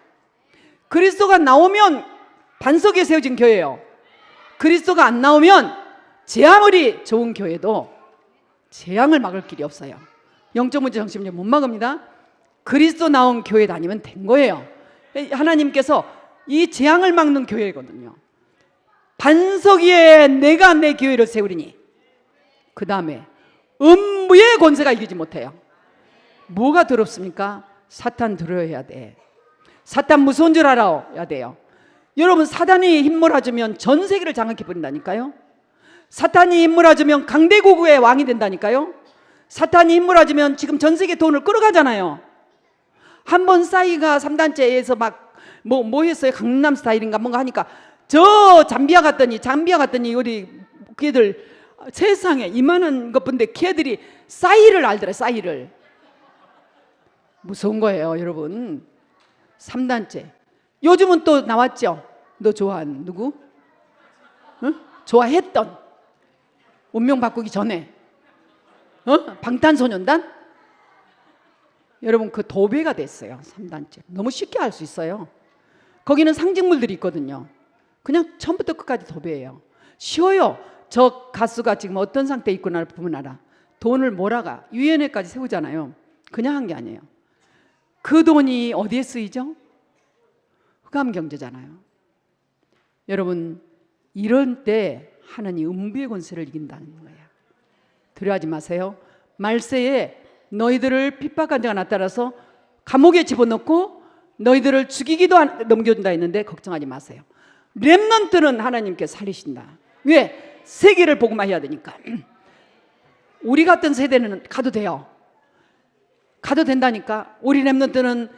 그리스도가 나오면 반석에 세워진 교회예요. 그리스도가 안 나오면 제 아무리 좋은 교회도 재앙을 막을 길이 없어요. 영적 문제 정신문제 못 막습니다. 그리스도 나온 교회 다니면 된 거예요. 하나님께서 이 재앙을 막는 교회거든요. 반석 위에 내가 내 교회를 세우리니 그 다음에 음부의 권세가 이기지 못해요. 뭐가 더럽습니까? 사탄 두려워해야 돼. 사탄 무서운 줄 알아야 돼요. 여러분 사탄이 힘몰아주면 전 세계를 장악해 버린다니까요. 사탄이 힘몰아주면 강대국의 왕이 된다니까요. 사탄이 힘몰아주면 지금 전 세계 돈을 끌어가잖아요. 한번 싸이가 3단체에서 막 뭐 했어요? 강남 스타일인가 뭔가 하니까 저 잠비아 갔더니 우리 걔들 세상에 이만한 것 본데 걔들이 싸이를 알더라. 싸이를 무서운 거예요 여러분. 3단체 요즘은 또 나왔죠. 너 좋아하는 누구? 응? 좋아했던 운명 바꾸기 전에 방탄소년단? 여러분 그 도배가 됐어요. 3단체 너무 쉽게 할 수 있어요. 거기는 상징물들이 있거든요. 그냥 처음부터 끝까지 도배예요. 쉬워요. 저 가수가 지금 어떤 상태에 있구나를 보면 알아. 돈을 몰아가 유엔회까지 세우잖아요. 그냥 한 게 아니에요. 그 돈이 어디에 쓰이죠? 흑암경제잖아요. 여러분 이런 때 하나님 음부의 권세를 이긴다는 거예요. 두려워하지 마세요. 말세에 너희들을 핍박한 자가 나타나서 감옥에 집어넣고 너희들을 죽이기도 넘겨준다 했는데 걱정하지 마세요. 렘넌트는 하나님께 살리신다. 왜? 세계를 복음화 해야 되니까. 우리 같은 세대는 가도 돼요. 가도 된다니까. 우리 렘넌트는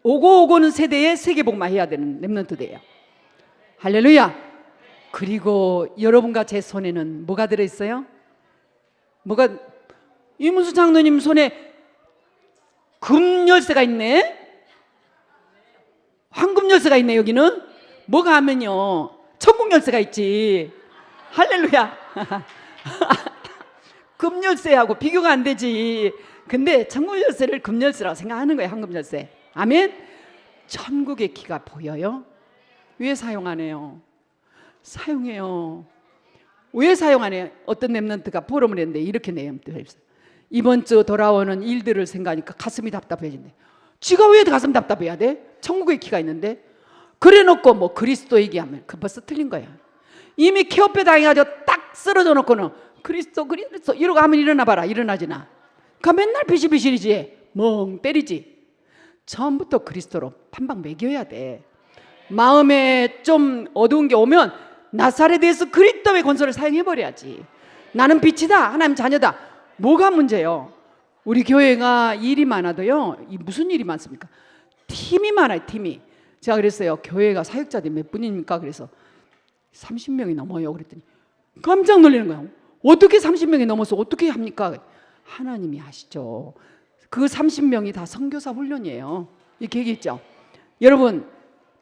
오고는 세대에 세계 복음화 해야 되는 렘넌트대예요. 할렐루야. 그리고 여러분과 제 손에는 뭐가 들어있어요? 뭐가? 이문수 장로님 손에 금 열쇠가 있네. 황금 열쇠가 있네. 여기는 뭐가 하면요 천국 열쇠가 있지. 할렐루야. 금 열쇠하고 비교가 안 되지. 근데 천국 열쇠를 금 열쇠라고 생각하는 거예요. 황금 열쇠. 아멘. 천국의 키가 보여요? 왜 사용 안 해요? 사용해요. 왜 사용 안 해요? 어떤 렘넌트가 포럼을 했는데 이렇게 내용들을 했어요. 이번 주 돌아오는 일들을 생각하니까 가슴이 답답해진대. 지가 왜 가슴 답답해야 돼? 천국의 키가 있는데. 그래 놓고 뭐 그리스도 얘기하면 그 벌써 틀린 거야. 이미 케어페 당해가지고 딱 쓰러져 놓고는 그리스도 이러고 하면 일어나 봐라. 일어나지나. 그 맨날 비실비실이지. 멍 때리지. 처음부터 그리스도로 판박 매겨야 돼. 마음에 좀 어두운 게 오면 나사렛에서 그리스도의 권세를 사용해버려야지. 나는 빛이다. 하나님 자녀다. 뭐가 문제요? 우리 교회가 일이 많아도요. 무슨 일이 많습니까? 팀이 많아요. 팀이. 제가 그랬어요. 교회가 사역자들이 몇 분입니까? 그래서 30명이 넘어요. 그랬더니 깜짝 놀라는 거예요. 어떻게 30명이 넘어서 어떻게 합니까? 하나님이 하시죠. 그 30명이 다 선교사 훈련이에요. 이렇게 얘기했죠. 여러분,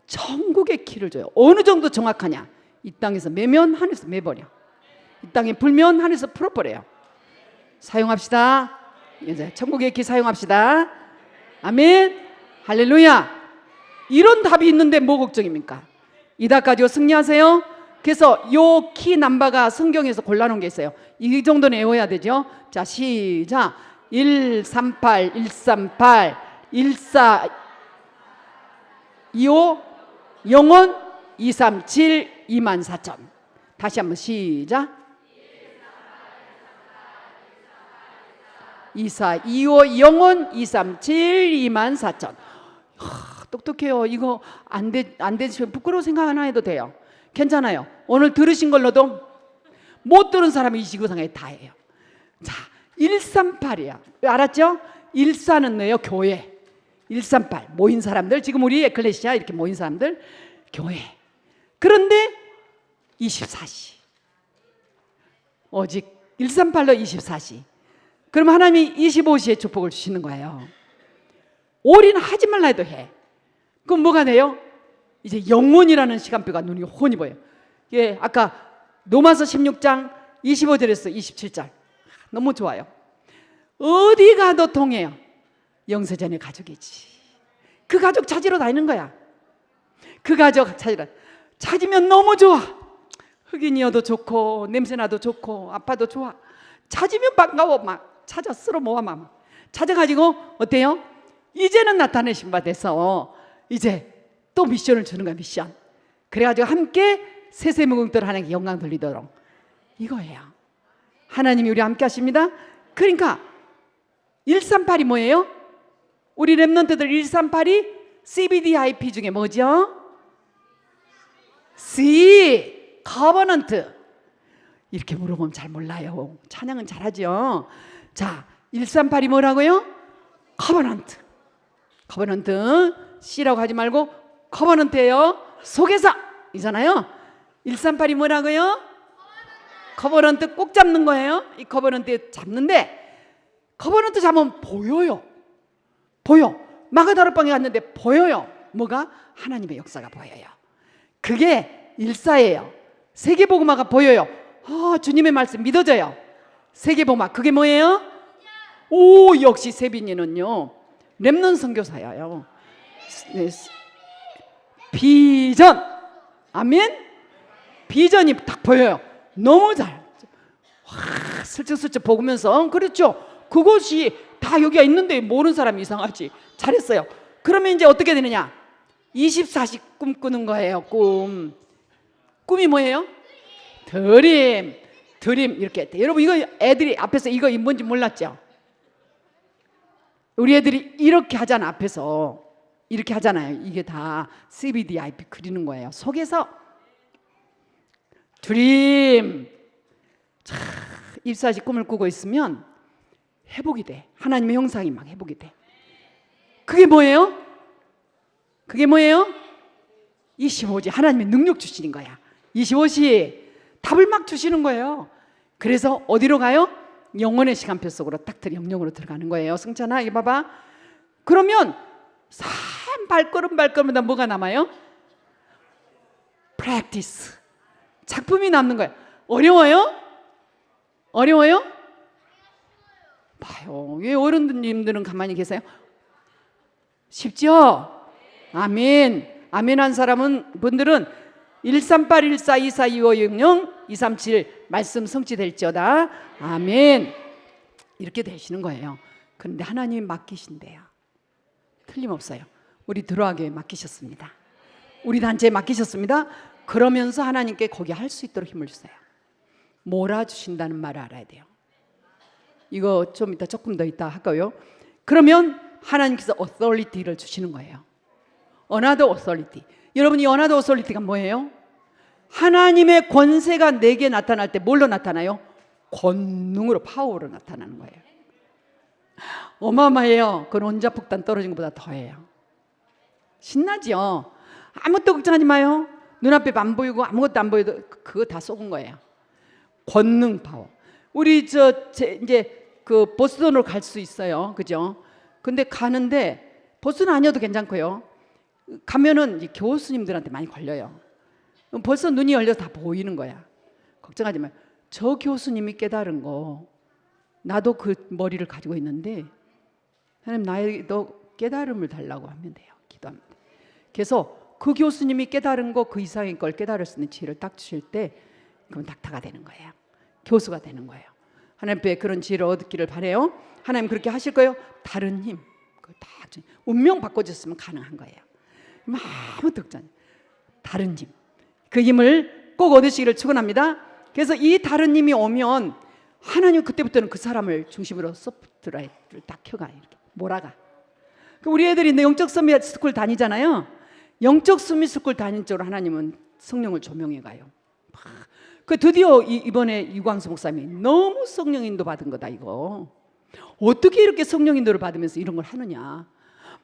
천국의 키를 줘요. 어느 정도 정확하냐? 이 땅에서 매면 하늘에서 매버려. 이 땅에 불면 하늘에서 풀어버려요. 사용합시다. 이제 천국의 키 사용합시다. 아멘. 할렐루야. 이런 답이 있는데 뭐 걱정입니까? 이 답 가지고 승리하세요. 그래서 요 키 남바가 성경에서 골라놓은 게 있어요. 이 정도는 외워야 되죠. 자, 시작. 138, 138, 14, 25, 영원 237, 24,000. 다시 한번 시작. 24, 25, 영원 237, 24,000. 똑똑해요. 이거 안 되시면 부끄러워 생각 하나 해도 돼요. 괜찮아요. 오늘 들으신 걸로도 못 들은 사람이 이 지구상에 다 해요. 자, 138이야. 알았죠? 14는 뭐예요? 교회. 138 모인 사람들, 지금 우리 에클레시아 이렇게 모인 사람들 교회. 그런데 24시, 오직 138로 24시. 그럼 하나님이 25시에 축복을 주시는 거예요. 올인 하지 말라 해도 해. 그럼 뭐가 돼요? 이제 영원이라는 시간표가 눈이 훤히 보여요. 예, 아까 로마서 16장 25절에서 27절 너무 좋아요. 어디 가도 통해요. 영세전의 가족이지. 그 가족 찾으러 다니는 거야. 그 가족 찾으면 너무 좋아. 흑인이어도 좋고 냄새나도 좋고 아파도 좋아. 찾으면 반가워. 막 찾아 쓸어 모아 막 찾아가지고 어때요? 이제는 나타내신 바 돼서 이제 또 미션을 주는 거야. 미션. 그래가지고 함께 세세무궁들 하나님께 영광 돌리도록 이거예요. 하나님이 우리 함께 하십니다. 그러니까 138이 뭐예요? 우리 랩런트들 138이 CBDIP 중에 뭐죠? C, 커버넌트. 이렇게 물어보면 잘 몰라요. 찬양은 잘하죠. 자, 138이 뭐라고요? 커버넌트. 커버넌트. C라고 하지 말고 커버넌트예요. 속에서 이잖아요. 138이 뭐라고요? 커버넌트 꼭 잡는 거예요. 이 커버넌트 잡는데 커버넌트 잡으면 보여요. 보여. 마가다락방에 갔는데 보여요. 뭐가? 하나님의 역사가 보여요. 그게 일사예요. 세계복음화가 보여요. 주님의 말씀 믿어져요. 세계복음화 그게 뭐예요? 오, 역시 세빈이는요 렘넌트 선교사예요. 네. 비전. 아멘. 비전이 딱 보여요. 너무 잘. 와, 슬쩍슬쩍 보면서 그렇죠. 그것이 다 여기가 있는데 모르는 사람이 이상하지. 잘했어요. 그러면 이제 어떻게 되느냐? 24시 꿈꾸는 거예요. 꿈이 뭐예요? 드림. 이렇게. 여러분 이거 애들이 앞에서 이거 뭔지 몰랐죠? 우리 애들이 이렇게 하잖아. 앞에서 이렇게 하잖아요. 이게 다 CBDIP 그리는 거예요. 속에서 드림. 24시 꿈을 꾸고 있으면 회복이 돼. 하나님의 형상이 막 회복이 돼. 그게 뭐예요? 25시 하나님의 능력 주시는 거야. 25시 답을 막 주시는 거예요. 그래서 어디로 가요? 영혼의 시간표 속으로 딱 영령으로 들어가는 거예요. 승찬아 이거 봐봐. 그러면 발걸음마다 뭐가 남아요? practice. 작품이 남는 거예요. 어려워요? 봐요. 왜 어른님들은 가만히 계세요? 쉽죠? 아멘. 아멘한 분들은 138, 14, 24, 25, 60, 237 말씀 성취될지어다. 아멘. 이렇게 되시는 거예요. 그런데 하나님이 맡기신대요. 틀림없어요. 우리 들어가게 맡기셨습니다. 우리 단체에 맡기셨습니다. 그러면서 하나님께 거기 할 수 있도록 힘을 주세요. 몰아주신다는 말을 알아야 돼요. 이거 좀 이따 조금 더 이따 할까요? 그러면 하나님께서 authority를 주시는 거예요. another authority. 여러분 이 another authority가 뭐예요? 하나님의 권세가 내게 나타날 때 뭘로 나타나요? 권능으로, 파워로 나타나는 거예요. 어마어마해요. 그건 원자폭탄 떨어진 것보다 더해요. 신나죠? 아무것도 걱정하지 마요. 눈앞에 안 보이고 아무것도 안 보여도 그거 다 쏘은 거예요. 권능 파워. 우리 이제 그 보스턴으로 갈 수 있어요. 그죠? 근데 가는데 보스는 아니어도 괜찮고요. 가면은 이 교수님들한테 많이 걸려요. 벌써 눈이 열려서 다 보이는 거야. 걱정하지 마요. 저 교수님이 깨달은 거 나도 그 머리를 가지고 있는데 하나님 나에도 깨달음을 달라고 하면 돼요. 기도합니다. 그래서 그 교수님이 깨달은 거 그 이상의 걸 깨달을 수 있는 지혜를 딱 주실 때 그건 닥터가 되는 거예요. 교수가 되는 거예요. 하나님 앞에 그런 지혜를 얻기를 바래요. 하나님 그렇게 하실 거예요. 다른 힘, 운명 바꿔줬으면 가능한 거예요. 아무 걱정. 다른 힘, 그 힘을 꼭 얻으시기를 축원합니다. 그래서 이 다른 힘이 오면 하나님 그때부터는 그 사람을 중심으로 소프트라이트를 딱 켜가 이렇게 몰아가. 우리 애들이 영적 서밋 스쿨 다니잖아요. 영적 서밋 스쿨 다닌 쪽으로 하나님은 성령을 조명해 가요. 그 드디어 이번에 이광수 목사님이 너무 성령 인도 받은 거다 이거. 어떻게 이렇게 성령 인도를 받으면서 이런 걸 하느냐.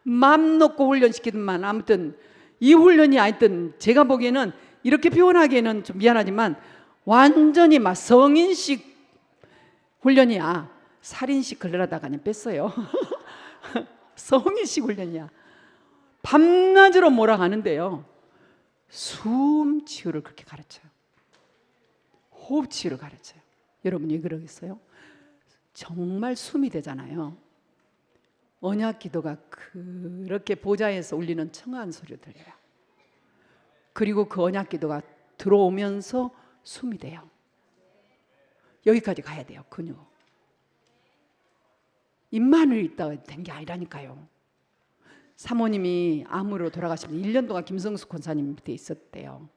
맘 놓고 훈련시키더만 아무튼 이 훈련이 하여튼 제가 보기에는 이렇게 표현하기에는 좀 미안하지만 완전히 막 성인식 훈련이야. 살인식 걸려다가 그냥 뺐어요. 성인식 훈련이야. 밤낮으로 몰아가는데요. 숨 치유를 그렇게 가르쳐요. 호흡 치유를 가르쳐요. 여러분 왜 그러겠어요? 정말 숨이 되잖아요. 언약 기도가 그렇게 보좌에서 울리는 청아한 소리가 들려요. 그리고 그 언약 기도가 들어오면서 숨이 돼요. 여기까지 가야 돼요. 근육. 입만을 있다가 된 게 아니라니까요. 사모님이 암으로 돌아가시면 1년 동안 김성수 권사님 밑에 있었대요.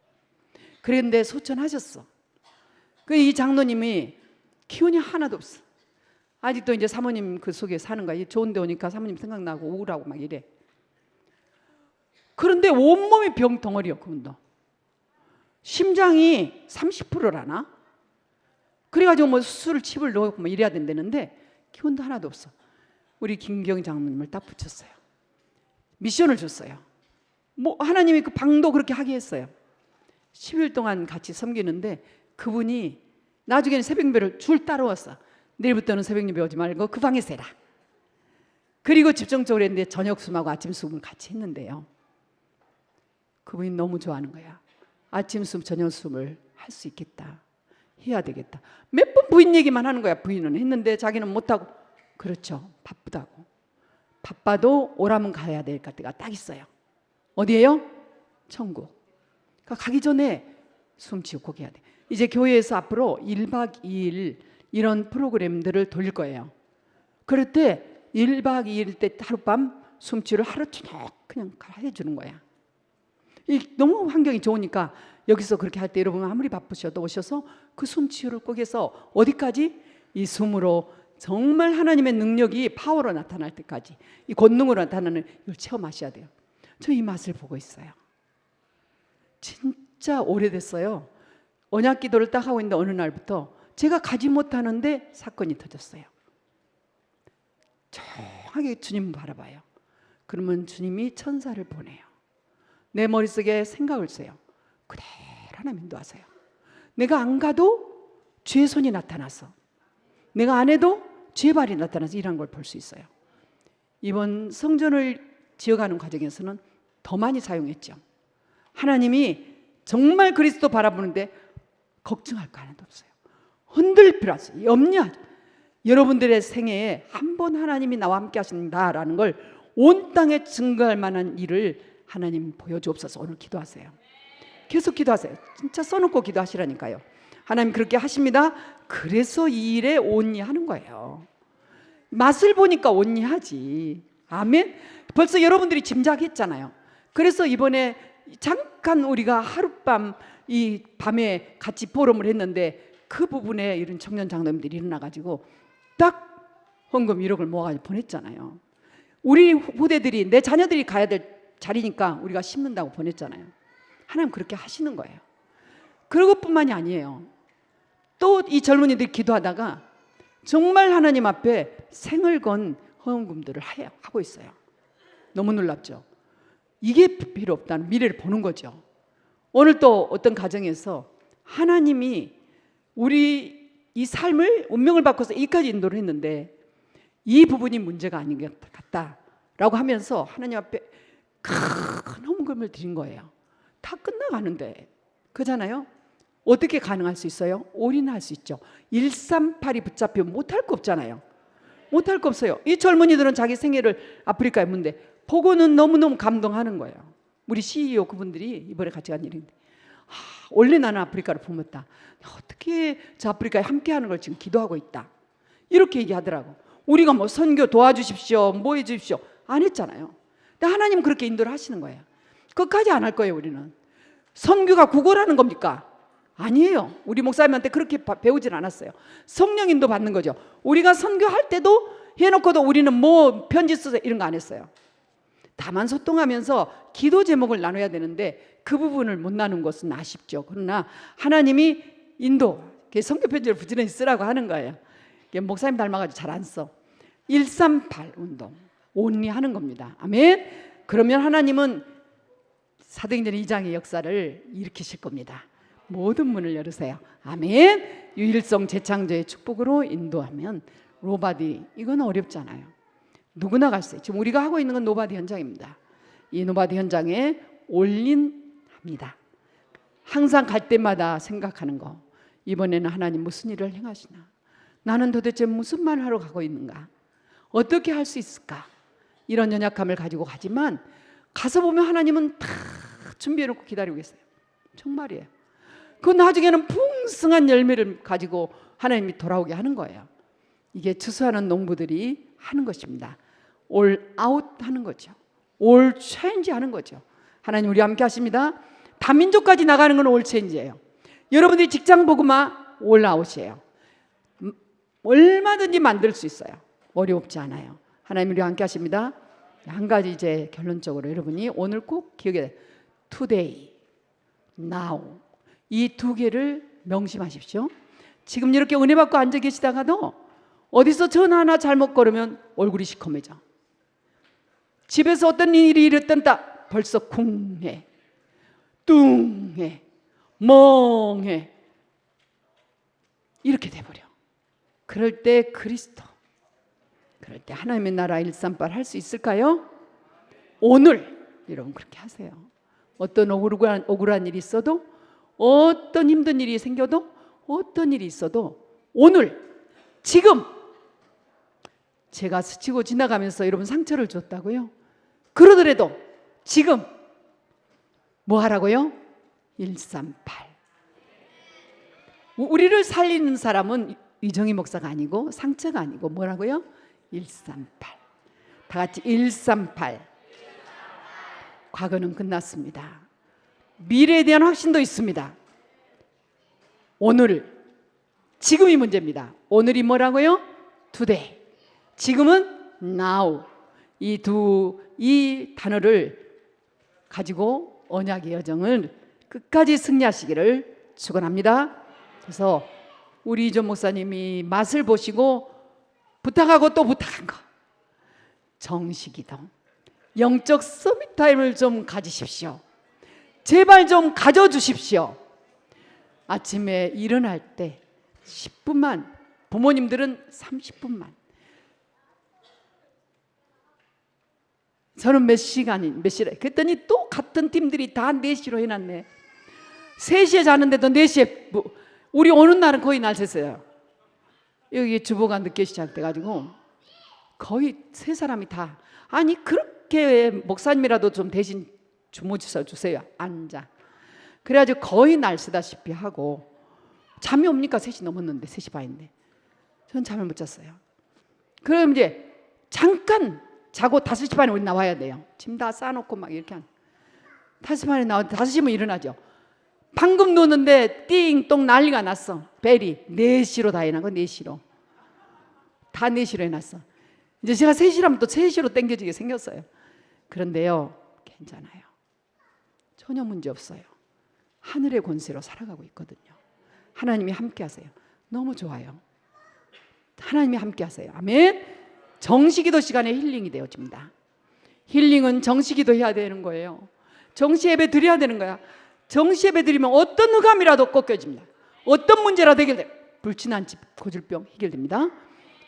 그런데 소천하셨어. 이 장로님이 기운이 하나도 없어. 아직도 이제 사모님 그 속에 사는 거야. 좋은 데 오니까 사모님 생각나고 우울하고 막 이래. 그런데 온몸이 병덩어리요. 그분도. 심장이 30%라나? 그래가지고 뭐 수술 칩을 넣고 뭐 이래야 된다는데 기운도 하나도 없어. 우리 김경 장로님을 딱 붙였어요. 미션을 줬어요. 뭐 하나님이 그 방도 그렇게 하게 했어요. 10일 동안 같이 섬기는데 그분이 나중에는 새벽예배를 줄 따라왔어. 내일부터는 새벽예배 오지 말고 그 방에서 해라. 그리고 집중적으로 했는데 저녁 숨하고 아침 숨을 같이 했는데요. 그분이 너무 좋아하는 거야. 아침 숨, 저녁 숨을 할 수 있겠다. 해야 되겠다. 몇 번 부인 얘기만 하는 거야. 부인은 했는데 자기는 못하고. 그렇죠. 바쁘다고. 바빠도 오라면 가야 될 때가 딱 있어요. 어디예요? 천국. 그러니까 가기 전에 숨 치우고 해야 돼. 이제 교회에서 앞으로 1박 2일 이런 프로그램들을 돌릴 거예요. 그럴 때 1박 2일 때 하룻밤 숨치유를 하루 종일 그냥 해주는 거야. 너무 환경이 좋으니까 여기서 그렇게 할 때 여러분 아무리 바쁘셔도 오셔서 그 숨치유를 꼭 해서 어디까지? 이 숨으로 정말 하나님의 능력이 파워로 나타날 때까지 이 권능으로 나타나는 걸 체험하셔야 돼요. 저 이 맛을 보고 있어요. 진짜 오래됐어요. 언약 기도를 딱 하고 있는데 어느 날부터 제가 가지 못하는데 사건이 터졌어요. 정확하게 주님 바라봐요. 그러면 주님이 천사를 보내요. 내 머릿속에 생각을 써요. 그대로 하나님 인도하세요. 내가 안 가도 주의 손이 나타나서 내가 안 해도 주의 발이 나타나서 일하는 걸 볼 수 있어요. 이번 성전을 지어가는 과정에서는 더 많이 사용했죠. 하나님이 정말 그리스도 바라보는데 걱정할 거 하나도 없어요. 흔들 필요 없어요. 염려하죠. 여러분들의 생애에 한 번 하나님이 나와 함께 하신다라는 걸 온 땅에 증거할 만한 일을 하나님 보여주옵소서. 오늘 기도하세요. 계속 기도하세요. 진짜 써놓고 기도하시라니까요. 하나님 그렇게 하십니다. 그래서 이 일에 온리하는 거예요. 맛을 보니까 온리하지. 아멘. 벌써 여러분들이 짐작했잖아요. 그래서 이번에 잠깐 우리가 하룻밤 이 밤에 같이 포럼을 했는데 그 부분에 이런 청년 장로님들이 일어나가지고 딱 헌금 1억을 모아가지고 보냈잖아요. 우리 후대들이 내 자녀들이 가야 될 자리니까 우리가 심는다고 보냈잖아요. 하나님 그렇게 하시는 거예요. 그것뿐만이 아니에요. 또 이 젊은이들이 기도하다가 정말 하나님 앞에 생을 건 헌금들을 하고 있어요. 너무 놀랍죠. 이게 필요 없다는 미래를 보는 거죠. 오늘 또 어떤 가정에서 하나님이 우리 이 삶을 운명을 바꿔서 여기까지 인도를 했는데 이 부분이 문제가 아닌 것 같다. 라고 하면서 하나님 앞에 큰 헌금을 드린 거예요. 다 끝나가는데. 그잖아요. 어떻게 가능할 수 있어요? 올인할 수 있죠. 138이 붙잡히면 못할 거 없잖아요. 못할 거 없어요. 이 젊은이들은 자기 생애를 아프리카에 묻는데 보고는 너무너무 감동하는 거예요. 우리 CEO 그분들이 이번에 같이 간 일인데 원래 나는 아프리카를 품었다. 어떻게 저 아프리카에 함께하는 걸 지금 기도하고 있다. 이렇게 얘기하더라고. 우리가 뭐 선교 도와주십시오, 뭐 해주십시오 안 했잖아요. 근데 하나님은 그렇게 인도를 하시는 거예요. 끝까지 안 할 거예요. 우리는 선교가 구걸하는 겁니까? 아니에요. 우리 목사님한테 그렇게 배우진 않았어요. 성령 인도 받는 거죠. 우리가 선교할 때도 해놓고도 우리는 뭐 편지 써서 이런 거 안 했어요. 다만 소통하면서 기도 제목을 나눠야 되는데 그 부분을 못 나눈 것은 아쉽죠. 그러나 하나님이 인도, 선교 편지를 부지런히 쓰라고 하는 거예요. 목사님 닮아가지고 잘 안 써. 138 운동 온리 하는 겁니다. 아멘. 그러면 하나님은 사도행전 2장의 역사를 일으키실 겁니다. 모든 문을 열으세요. 아멘. 유일성 재창조의 축복으로 인도하면 노바디, 이건 어렵잖아요. 누구나 갈 수 있어요. 지금 우리가 하고 있는 건 노바디 현장입니다. 이 노바디 현장에 올인합니다. 항상 갈 때마다 생각하는 거, 이번에는 하나님 무슨 일을 행하시나, 나는 도대체 무슨 말을 하러 가고 있는가, 어떻게 할 수 있을까, 이런 연약함을 가지고 가지만 가서 보면 하나님은 다 준비해놓고 기다리고 계세요. 정말이에요. 그 나중에는 풍성한 열매를 가지고 하나님이 돌아오게 하는 거예요. 이게 추수하는 농부들이 하는 것입니다. 올 아웃 하는 거죠. 올 체인지 하는 거죠. 하나님 우리 함께 하십니다. 다민족까지 나가는 건 올 체인지예요. 여러분들이 직장 복음화 올 아웃이에요. 얼마든지 만들 수 있어요. 어렵지 않아요. 하나님 우리 함께 하십니다. 한 가지 이제 결론적으로 여러분이 오늘 꼭 기억해, today, now, 이 두 개를 명심하십시오. 지금 이렇게 은혜 받고 앉아 계시다가도 어디서 전화 하나 잘못 걸으면 얼굴이 시커매져. 집에서 어떤 일이 일어났다 벌써 쿵해, 뚱해, 멍해, 이렇게 돼버려. 그럴 때 그리스도, 그럴 때 하나님의 나라 138 할 수 있을까요? 오늘 여러분 그렇게 하세요. 어떤 억울한 일이 있어도, 어떤 힘든 일이 생겨도, 어떤 일이 있어도 오늘 지금, 제가 스치고 지나가면서 여러분 상처를 줬다고요? 그러더라도 지금 뭐 하라고요? 138. 우리를 살리는 사람은 이정희 목사가 아니고 상처가 아니고 뭐라고요? 138. 다 같이 138. 과거는 끝났습니다. 미래에 대한 확신도 있습니다. 오늘, 지금이 문제입니다. 오늘이 뭐라고요? today. 지금은 now. 이 단어를 가지고 언약의 여정을 끝까지 승리하시기를 축원합니다. 그래서 우리 이전 목사님이 맛을 보시고 부탁하고 또 부탁한 거, 정식이도 영적 서밋타임을 좀 가지십시오. 제발 좀 가져주십시오. 아침에 일어날 때 10분만, 부모님들은 30분만. 저는 몇 시라 그랬더니 또 같은 팀들이 다 4시로 해놨네. 3시에 자는데도 4시에 우리 오는 날은 거의 날 샜어요. 여기 주보가 늦게 시작돼가지고 거의 3사람이 다, 아니 그렇게 목사님이라도 좀 대신 주무셔 주세요. 앉아. 그래가지고 거의 날 쓰다시피 하고, 잠이 옵니까? 3시 넘었는데, 3시 반인데 전 잠을 못 잤어요. 그럼 이제 잠깐 자고 5시 반에 우리 나와야 돼요. 짐 다 싸놓고 막 이렇게 5시 반에 나와 5시면 일어나죠. 방금 누웠는데 띵똥 난리가 났어. 벨이 4시로 다 해놔고, 4시로 다 4시로 해놨어. 이제 제가 3시라면 또 3시로 땡겨지게 생겼어요. 그런데요, 괜찮아요. 전혀 문제 없어요. 하늘의 권세로 살아가고 있거든요. 하나님이 함께 하세요. 너무 좋아요. 하나님이 함께 하세요. 아멘. 정시기도 시간에 힐링이 되어집니다. 힐링은 정시기도 해야 되는 거예요. 정시예배 드려야 되는 거야. 정시예배 드리면 어떤 흑암이라도 꺾여집니다. 어떤 문제라도 해결돼요. 불친한집 고질병 해결됩니다.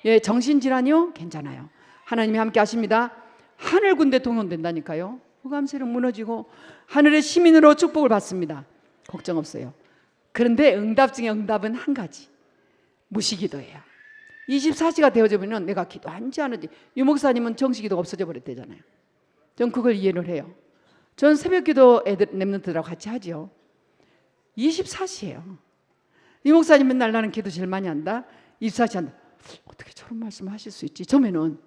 예, 정신질환이요? 괜찮아요. 하나님이 함께 하십니다. 하늘 군대 동원된다니까요. 호감 세력 무너지고 하늘의 시민으로 축복을 받습니다. 걱정 없어요. 그런데 응답 중에 응답은 한 가지, 무시기도예요. 24시가 되어지면 내가 기도한지 안 하는지. 유목사님은 정시기도가 없어져 버렸대잖아요. 전 그걸 이해를 해요. 전 새벽기도 애들 랩런트들하고 같이 하죠. 24시예요. 유목사님 맨날 나는 기도 제일 많이 한다. 24시 한다. 어떻게 저런 말씀 하실 수 있지? 처음에는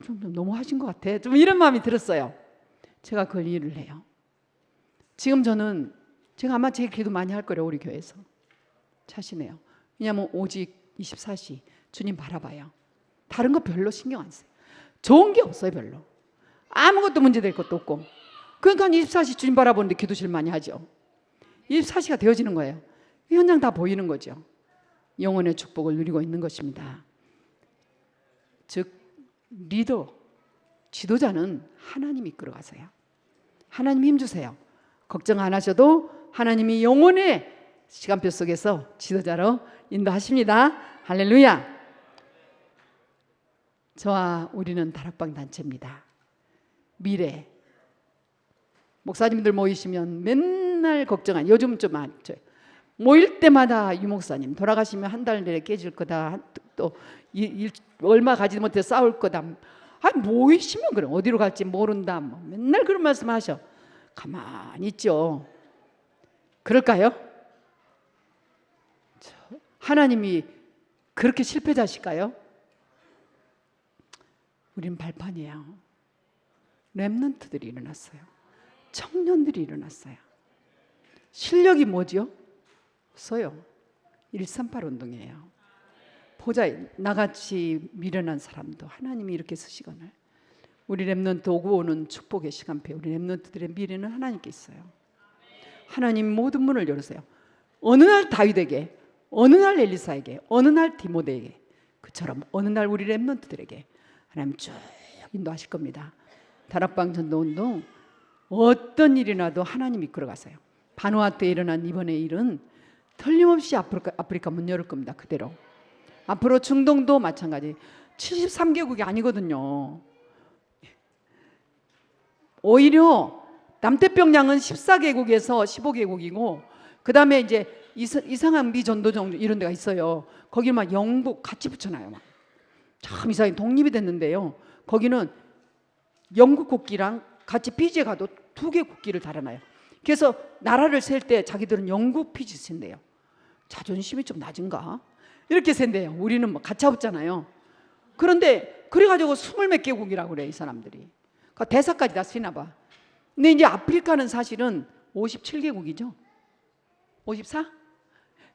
좀 너무 하신 것 같아. 좀 이런 마음이 들었어요. 제가 그걸 이해를 해요. 지금 저는 제가 아마 제일 기도 많이 할 거래요. 우리 교회에서. 자신해요. 왜냐하면 오직 24시 주님 바라봐요. 다른 거 별로 신경 안 써요. 좋은 게 없어요. 별로. 아무것도 문제될 것도 없고. 그러니까 24시 주님 바라보는데 기도 제일 많이 하죠. 24시가 되어지는 거예요. 현장 다 보이는 거죠. 영혼의 축복을 누리고 있는 것입니다. 즉 리더, 지도자는 하나님이 이끌어 가세요. 하나님 힘주세요. 걱정 안 하셔도 하나님이 영혼의 시간표 속에서 지도자로 인도하십니다. 할렐루야. 저와 우리는 다락방 단체입니다. 미래 목사님들 모이시면 맨날 걱정한, 요즘 좀 많죠. 모일 때마다 유목사님 돌아가시면 한 달 내내 깨질 거다, 또 얼마 가지 못해 싸울 거다. 모이시면 그래, 어디로 갈지 모른다, 뭐 맨날 그런 말씀하셔. 가만히 있죠. 그럴까요? 하나님이 그렇게 실패자실까요? 우린 발판이에요. 렘넌트들이 일어났어요. 청년들이 일어났어요. 실력이 뭐죠? 없어요. 138 운동이에요. 보자, 나같이 미련한 사람도 하나님이 이렇게 쓰시거늘. 우리 렘넌트 오고 오는 축복의 시간표에 우리 렘넌트들의 미래는 하나님께 있어요. 하나님 모든 문을 열으세요. 어느 날 다윗에게, 어느 날 엘리사에게, 어느 날 디모데에게, 그처럼 어느 날 우리 렘넌트들에게 하나님 쭉 인도하실 겁니다. 다락방 전도운동 어떤 일이 나도 하나님 이끌어 가세요. 바누아투에 일어난 이번의 일은 틀림없이 아프리카 문 열을 겁니다. 그대로. 앞으로 중동도 마찬가지. 73개국이 아니거든요. 오히려 남태평양은 14개국에서 15개국이고, 그 다음에 이제 이상한 미전도정 이런 데가 있어요. 거기 막 영국 같이 붙여놔요. 막. 참 이상하게 독립이 됐는데요. 거기는 영국 국기랑 같이 피지에 가도 2개 국기를 달아놔요. 그래서 나라를 셀 때 자기들은 영국 피지 센대요. 자존심이 좀 낮은가? 이렇게 센대요. 우리는 뭐 가차없잖아요. 그런데 그래가지고 20몇 개국이라고 그래, 이 사람들이. 그 대사까지 다 쓰나 봐. 근데 이제 아프리카는 사실은 57개국이죠. 54?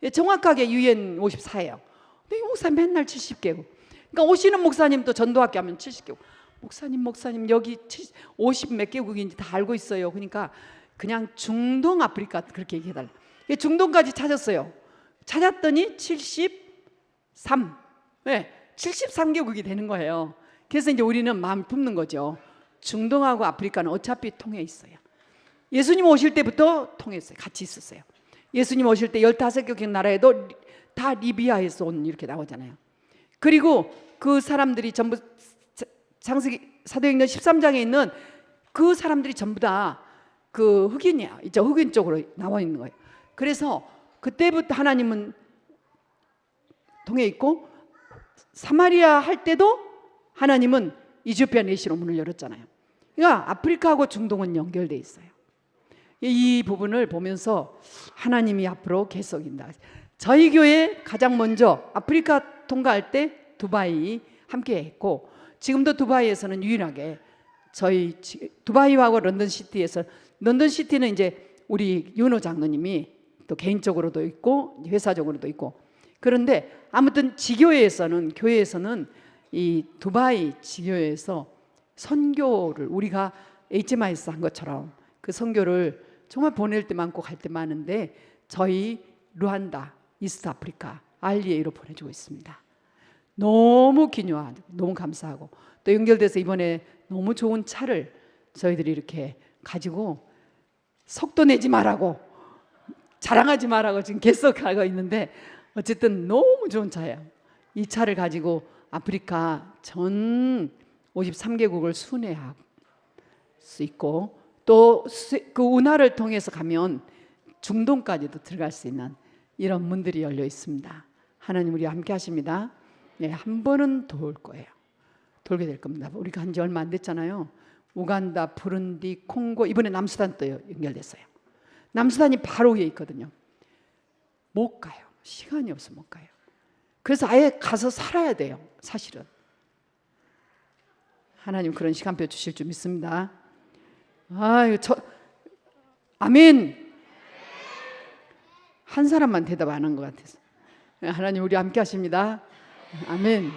예, 정확하게 UN 54예요. 근데 목사 맨날 70개국. 그러니까 오시는 목사님도 전도학교 하면 70개국. 목사님 여기 50 몇 개국인지 다 알고 있어요. 그러니까 그냥 중동 아프리카 그렇게 얘기해달라. 중동까지 찾았어요. 찾았더니 73. 네, 73개국이 되는 거예요. 그래서 이제 우리는 마음 품는 거죠. 중동하고 아프리카는 어차피 통해 있어요. 예수님 오실 때부터 통했어요. 같이 있었어요. 예수님 오실 때 15개국 나라에도 다 리비아에서 온 이렇게 나오잖아요. 그리고 그 사람들이 전부 창세기 사도행전 13장에 있는 그 사람들이 전부 다 그 흑인이야. 이제 흑인 쪽으로 나와 있는 거예요. 그래서 그때부터 하나님은 통해 있고, 사마리아 할 때도 하나님은 이디오피아 내시로 문을 열었잖아요. 그러니까 아프리카하고 중동은 연결돼 있어요. 이 부분을 보면서 하나님이 앞으로 계속인다. 저희 교회 가장 먼저 아프리카 통과할 때 두바이 함께 했고, 지금도 두바이에서는 유일하게 저희 두바이하고 런던시티에서, 런던시티는 이제 우리 윤호 장로님이 또 개인적으로도 있고 회사적으로도 있고, 그런데 아무튼 지교회에서는, 교회에서는 이 두바이 지교회에서 선교를 우리가 HMI에서 한 것처럼 그 선교를 정말 보낼 때 많고 갈 때 많은데, 저희 루안다, 이스트 아프리카, RDA로 보내주고 있습니다. 너무 기묘하고 너무 감사하고, 또 연결돼서 이번에 너무 좋은 차를 저희들이 이렇게 가지고, 속도 내지 말라고, 자랑하지 말라고 지금 계속하고 있는데, 어쨌든 너무 좋은 차예요. 이 차를 가지고 아프리카 전 53개국을 순회하고 수 있고 또 그 운하를 통해서 가면 중동까지도 들어갈 수 있는 이런 문들이 열려 있습니다. 하나님 우리 함께 하십니다. 네, 한 번은 도울 거예요. 돌게 될 겁니다. 우리가 한 지 얼마 안 됐잖아요. 우간다, 부룬디, 콩고, 이번에 남수단 또 연결됐어요. 남수단이 바로 위에 있거든요. 못 가요. 시간이 없어 못 가요. 그래서 아예 가서 살아야 돼요. 사실은 하나님 그런 시간표 주실 줄 믿습니다. 아멘. 한 사람만 대답 안 한 것 같아서. 하나님 우리 함께 하십니다. 아멘.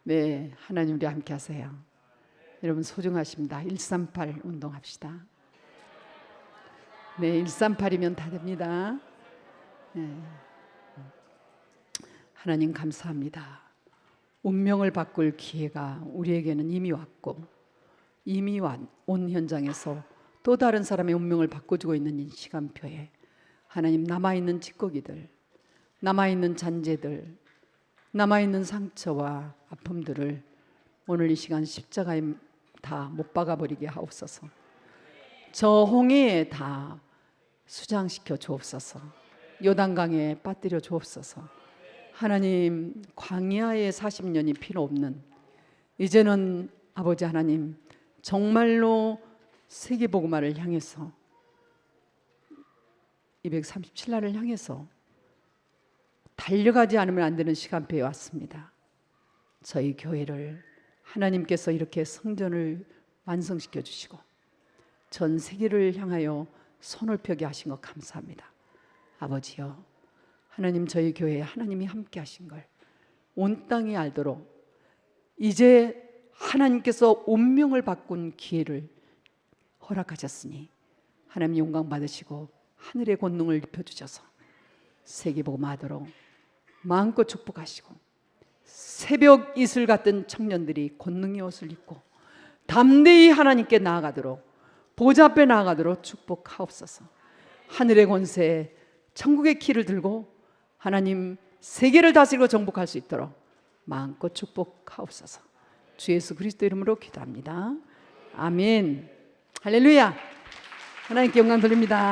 네, 하나님 우리 함께 하세요. 여러분 소중하십니다. 138 운동합시다. 네, 138이면 다 됩니다. 네. 하나님 감사합니다. 운명을 바꿀 기회가 우리에게는 이미 왔고 이미 온 현장에서 또 다른 사람의 운명을 바꿔주고 있는 이 시간표에 하나님 남아있는 찌꺼기들, 남아있는 잔재들, 남아있는 상처와 아픔들을 오늘 이 시간 십자가에 다 못 박아버리게 하옵소서. 저 홍해에 다 수장시켜 주옵소서. 요단강에 빠뜨려 주옵소서. 하나님 광야의 40년이 필요 없는 이제는 아버지 하나님 정말로 세계복음화를 향해서 237날을 향해서 달려가지 않으면 안 되는 시간표에 왔습니다. 저희 교회를 하나님께서 이렇게 성전을 완성시켜 주시고 전 세계를 향하여 손을 펴게 하신 것 감사합니다. 아버지여 하나님 저희 교회에 하나님이 함께 하신 걸 온 땅이 알도록 이제 하나님께서 운명을 바꾼 기회를 허락하셨으니 하나님 영광 받으시고 하늘의 권능을 입혀주셔서 세계복음화하도록 마음껏 축복하시고 새벽 이슬 같은 청년들이 권능의 옷을 입고 담대히 하나님께 나아가도록 보좌 앞에 나아가도록 축복하옵소서. 하늘의 권세 천국의 키를 들고 하나님 세계를 다스리고 정복할 수 있도록 마음껏 축복하옵소서. 주 예수 그리스도 이름으로 기도합니다. 아멘. 할렐루야. 하나님께 영광 돌립니다.